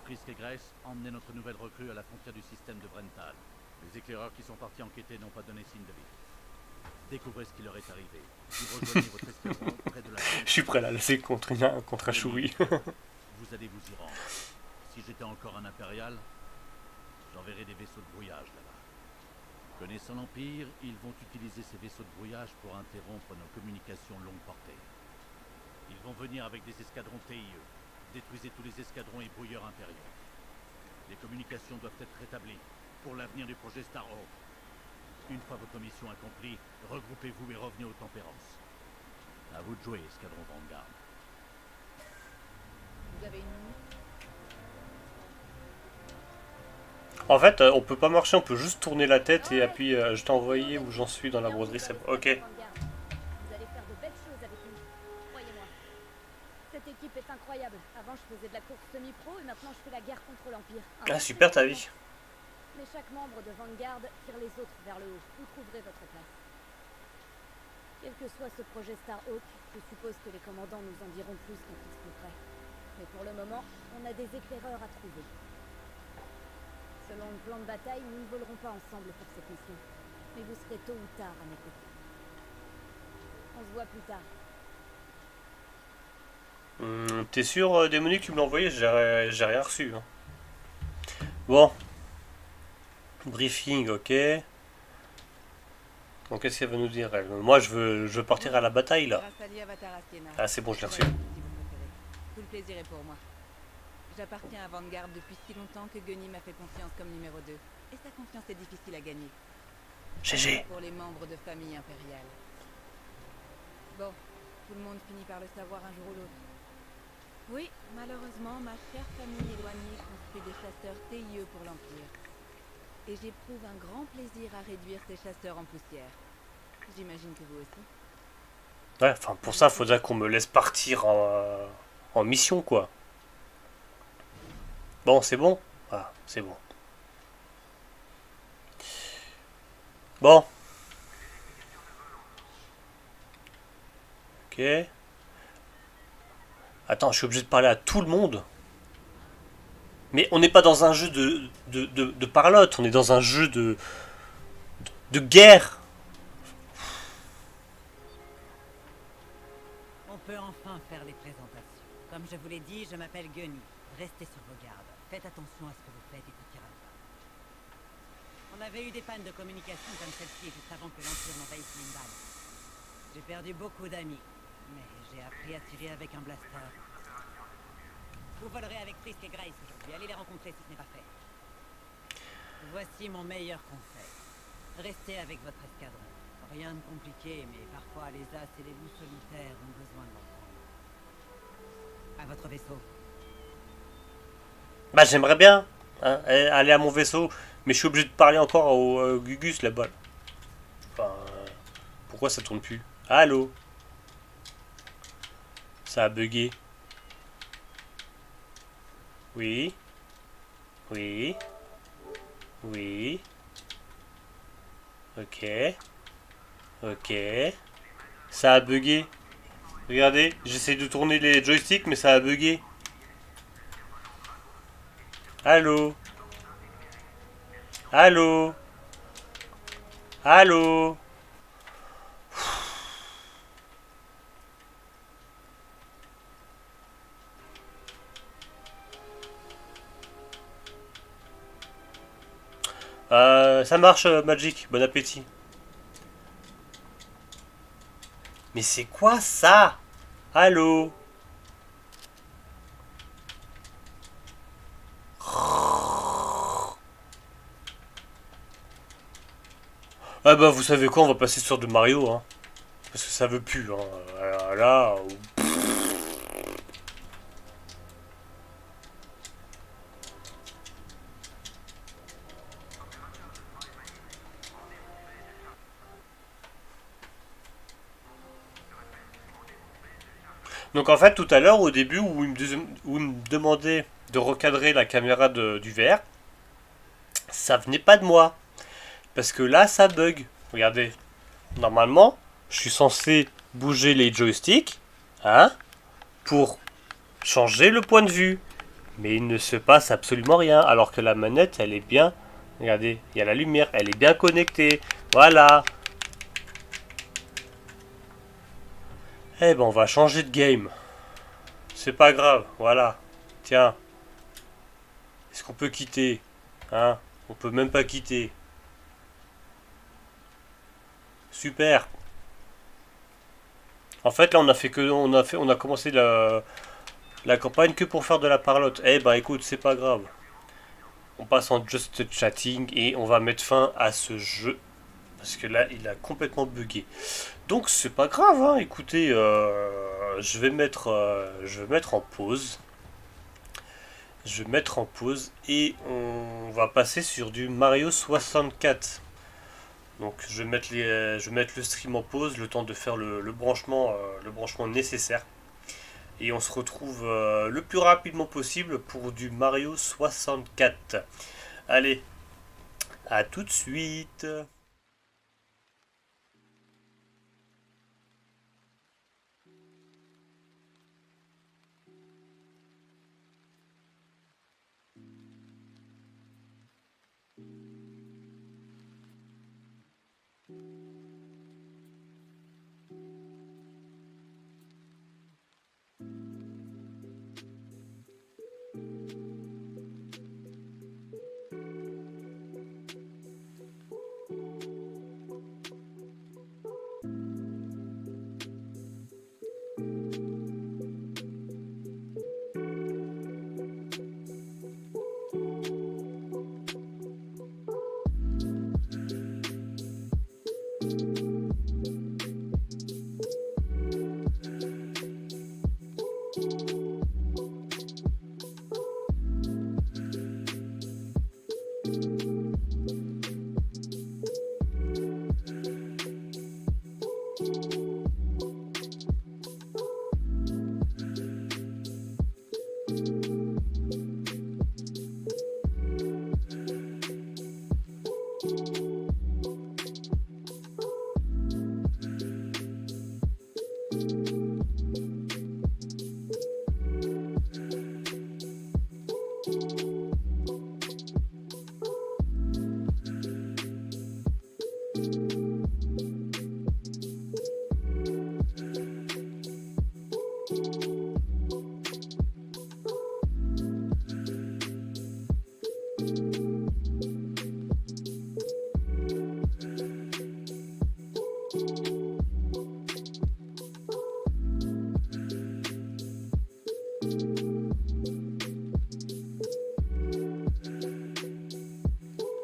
Speaker 7: Frisk et Grace, emmenez notre nouvelle recrue à la frontière du système de Brental. Les éclaireurs qui sont partis enquêter n'ont pas donné signe de vie. Découvrez ce qui leur est arrivé. Vous rejoignez votre escadron près de la...
Speaker 1: Je suis prêt à la laisser contre un Chewie.
Speaker 7: Vous allez vous y rendre. Si j'étais encore un impérial, j'enverrais des vaisseaux de brouillage là-bas. Connaissant l'Empire, ils vont utiliser ces vaisseaux de brouillage pour interrompre nos communications longue portée. Ils vont venir avec des escadrons TIE. Détruisez tous les escadrons et brouilleurs impériaux. Les communications doivent être rétablies pour l'avenir du projet Starhawk. Une fois votre mission accomplie, regroupez-vous et revenez aux Tempérances. À vous de jouer, escadron Vanguard.
Speaker 6: Vous avez une minute?
Speaker 1: En fait, on peut pas marcher, on peut juste tourner la tête et appuyer. Je t'ai envoyé où j'en suis dans la broderie. Ok.
Speaker 9: Vous allez faire de belles choses avec nous. Croyez-moi. Cette équipe est incroyable. Avant, je faisais de la course semi-pro et maintenant, je fais la guerre contre l'Empire.
Speaker 1: Ah, super ta vie.
Speaker 9: Mais chaque membre de Vanguard tire les autres vers le haut. Vous trouverez votre place. Quel que soit ce projet Starhawk, je suppose que les commandants nous en diront plus quand ils seront prêts. Mais pour le moment, on a des éclaireurs à trouver. Selon le plan de bataille, nous ne volerons pas ensemble pour cette mission. Mais vous serez tôt ou tard à mes côtés. On se voit plus tard.
Speaker 1: T'es sûr, Démonique, tu me l'as envoyé? J'ai rien reçu. Hein. Bon. Briefing, ok. Donc qu'est-ce qu'elle va nous dire elle? Moi je veux partir à la bataille là. Ah c'est bon, je l'ai reçu.
Speaker 2: Tout le plaisir est pour moi. J'appartiens à Vanguard depuis si longtemps que Gunny m'a fait confiance comme numéro 2. Et sa confiance est difficile à gagner.
Speaker 1: GG.
Speaker 2: Pour les membres de famille impériale. Bon, tout le monde finit par le savoir un jour ou l'autre. Oui, malheureusement, ma chère famille éloignée construit des chasseurs TIE pour l'Empire. Et j'éprouve un grand plaisir à réduire ces chasseurs en poussière. J'imagine que vous aussi.
Speaker 1: Ouais, enfin pour ça, faudrait qu'on me laisse partir en mission quoi. Bon, c'est bon? Ah, c'est bon. Bon. Ok. Attends, je suis obligé de parler à tout le monde. Mais on n'est pas dans un jeu de parlotte, on est dans un jeu de guerre.
Speaker 10: On peut enfin faire les présentations. Comme je vous l'ai dit, je m'appelle Gunny. Restez sur vos gardes. Faites attention à ce que vous faites et tout ira bien. On avait eu des pannes de communication comme celle-ci juste avant que l'Empire n'envahisse Limbal. J'ai perdu beaucoup d'amis, mais j'ai appris à tirer avec un blaster. Vous volerez avec Frisk et Grace aujourd'hui. Allez les rencontrer si ce n'est pas fait. Voici mon meilleur conseil. Restez avec votre escadron. Rien de compliqué, mais parfois les as et les loups solitaires ont besoin de l'entendre. À votre vaisseau.
Speaker 1: Bah j'aimerais bien hein, aller à mon vaisseau, mais je suis obligé de parler encore au Gugus là-bas. Enfin, pourquoi ça tourne plus? Allô? Ça a bugué. Oui. Oui. Oui. Ok. Ok. Ça a bugué. Regardez, j'essaie de tourner les joysticks, mais ça a bugué. Allô? Allô? Allô? Ça marche, Magic. Bon appétit. Mais c'est quoi ça? Allô? Ah bah vous savez quoi, on va passer sur de Mario, hein. Parce que ça veut plus, hein. Là... Donc en fait, tout à l'heure, au début, où il me demandait de recadrer la caméra du VR, ça venait pas de moi. Parce que là, ça bug. Regardez. Normalement, je suis censé bouger les joysticks, hein, pour changer le point de vue. Mais il ne se passe absolument rien. Alors que la manette, elle est bien... Regardez, il y a la lumière, elle est bien connectée. Voilà. Eh ben, on va changer de game. C'est pas grave, voilà. Tiens. Est-ce qu'on peut quitter? Hein? On peut même pas quitter. Super. En fait, là, on a commencé la campagne que pour faire de la parlotte. Eh ben, écoute, c'est pas grave. On passe en just chatting et on va mettre fin à ce jeu. Parce que là, il a complètement bugué. Donc, c'est pas grave, hein. Écoutez, je vais mettre en pause. Je vais mettre en pause et on va passer sur du Mario 64. Donc, je vais mettre le stream en pause, le temps de faire le branchement nécessaire. Et on se retrouve le plus rapidement possible pour du Mario 64. Allez, à tout de suite.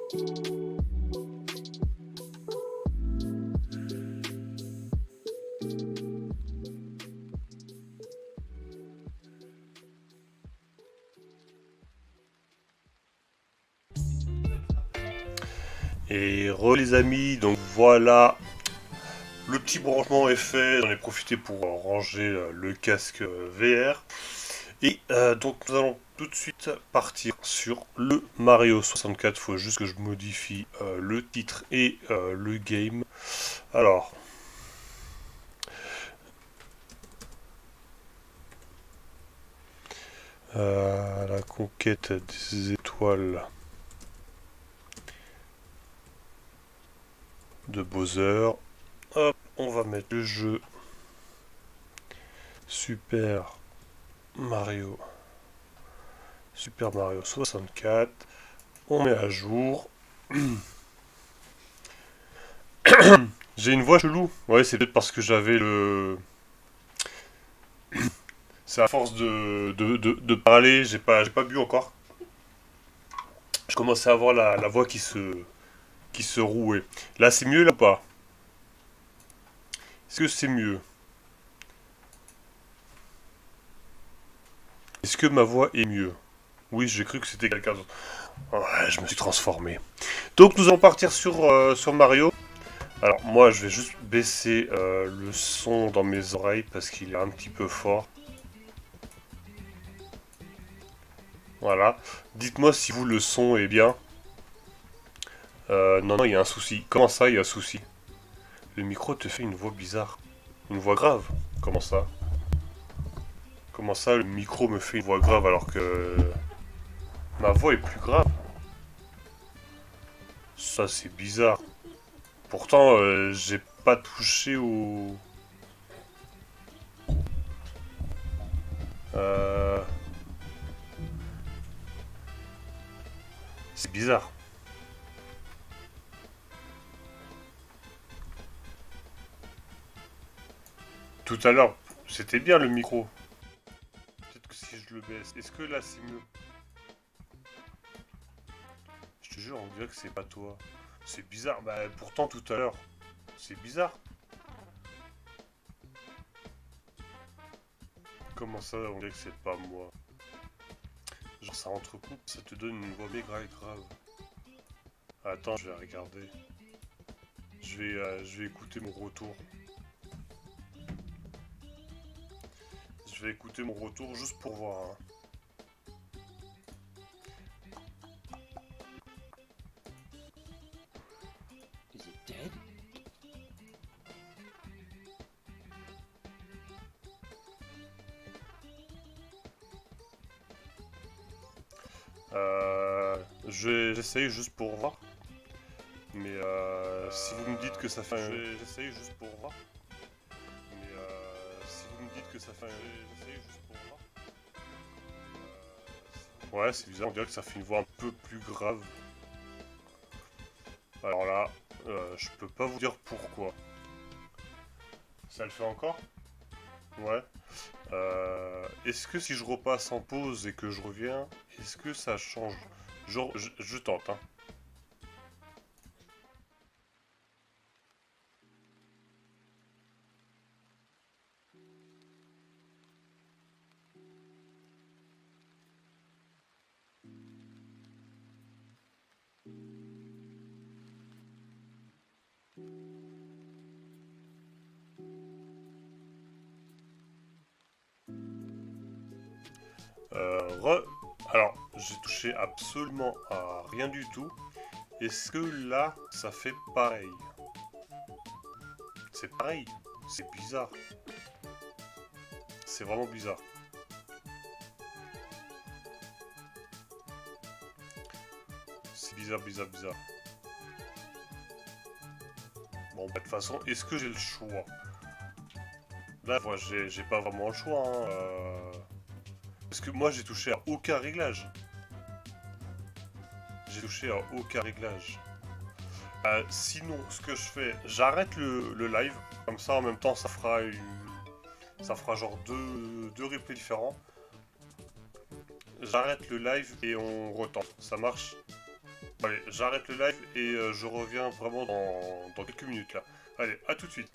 Speaker 1: Et les amis, donc voilà, le petit branchement est fait, j'en ai profité pour ranger le casque VR. Et donc nous allons tout de suite partir sur le Mario 64, il faut juste que je modifie le titre et le game. Alors... la conquête des étoiles de Bowser. Hop, on va mettre le jeu Super Mario 64. On met à jour. J'ai une voix chelou. Ouais, c'est peut-être parce que j'avais le... C'est à force de parler, j'ai pas bu encore. Je commençais à avoir la voix qui se rouait. Là, c'est mieux là ou pas? Est-ce que c'est mieux? Est-ce que ma voix est mieux? Oui, j'ai cru que c'était quelqu'un d'autre. Ouais, je me suis transformé. Donc, nous allons partir sur Mario. Alors, moi, je vais juste baisser le son dans mes oreilles parce qu'il est un petit peu fort. Voilà. Dites-moi si vous, le son est bien. Non, il y a un souci. Comment ça, il y a un souci? Le micro te fait une voix bizarre. Une voix grave. Comment ça? Comment ça, le micro me fait une voix grave alors que... ma voix est plus grave? Ça, c'est bizarre. Pourtant, j'ai pas touché au... C'est bizarre. Tout à l'heure, c'était bien le micro. Peut-être que si je le baisse... Est-ce que là, c'est mieux? Je te jure, on dirait que c'est pas toi. C'est bizarre. Bah, pourtant, tout à l'heure, c'est bizarre. Comment ça, on dirait que c'est pas moi? Genre, ça entrecoupe, ça te donne une voix méga grave. Attends, je vais regarder. Je vais écouter mon retour. Je vais écouter mon retour juste pour voir. Hein.
Speaker 4: Is it dead?
Speaker 1: J'essaye juste pour voir. Mais si vous me dites que ça fait... J'essaye juste pour voir. Mais si vous me dites que ça fait... J'essaye juste pour voir. Ouais, c'est bizarre, on dirait que ça fait une voix un peu plus grave. Alors là, je peux pas vous dire pourquoi. Ça le fait encore? Ouais. Est-ce que si je repasse en pause et que je reviens, est-ce que ça change? Genre, je tente, hein. Alors, j'ai touché absolument à rien du tout. Est-ce que là, ça fait pareil? C'est pareil. C'est bizarre. C'est vraiment bizarre. C'est bizarre, bizarre, bizarre. Bon, bah, de toute façon, est-ce que j'ai le choix? Là, moi, j'ai pas vraiment le choix, hein. Parce que moi, j'ai touché à aucun réglage. J'ai touché à aucun réglage. Sinon, ce que je fais, j'arrête le live. Comme ça, en même temps, ça fera genre deux replays différents. J'arrête le live et on retente. Ça marche? Allez, j'arrête le live et je reviens vraiment dans quelques minutes là. Allez, à tout de suite.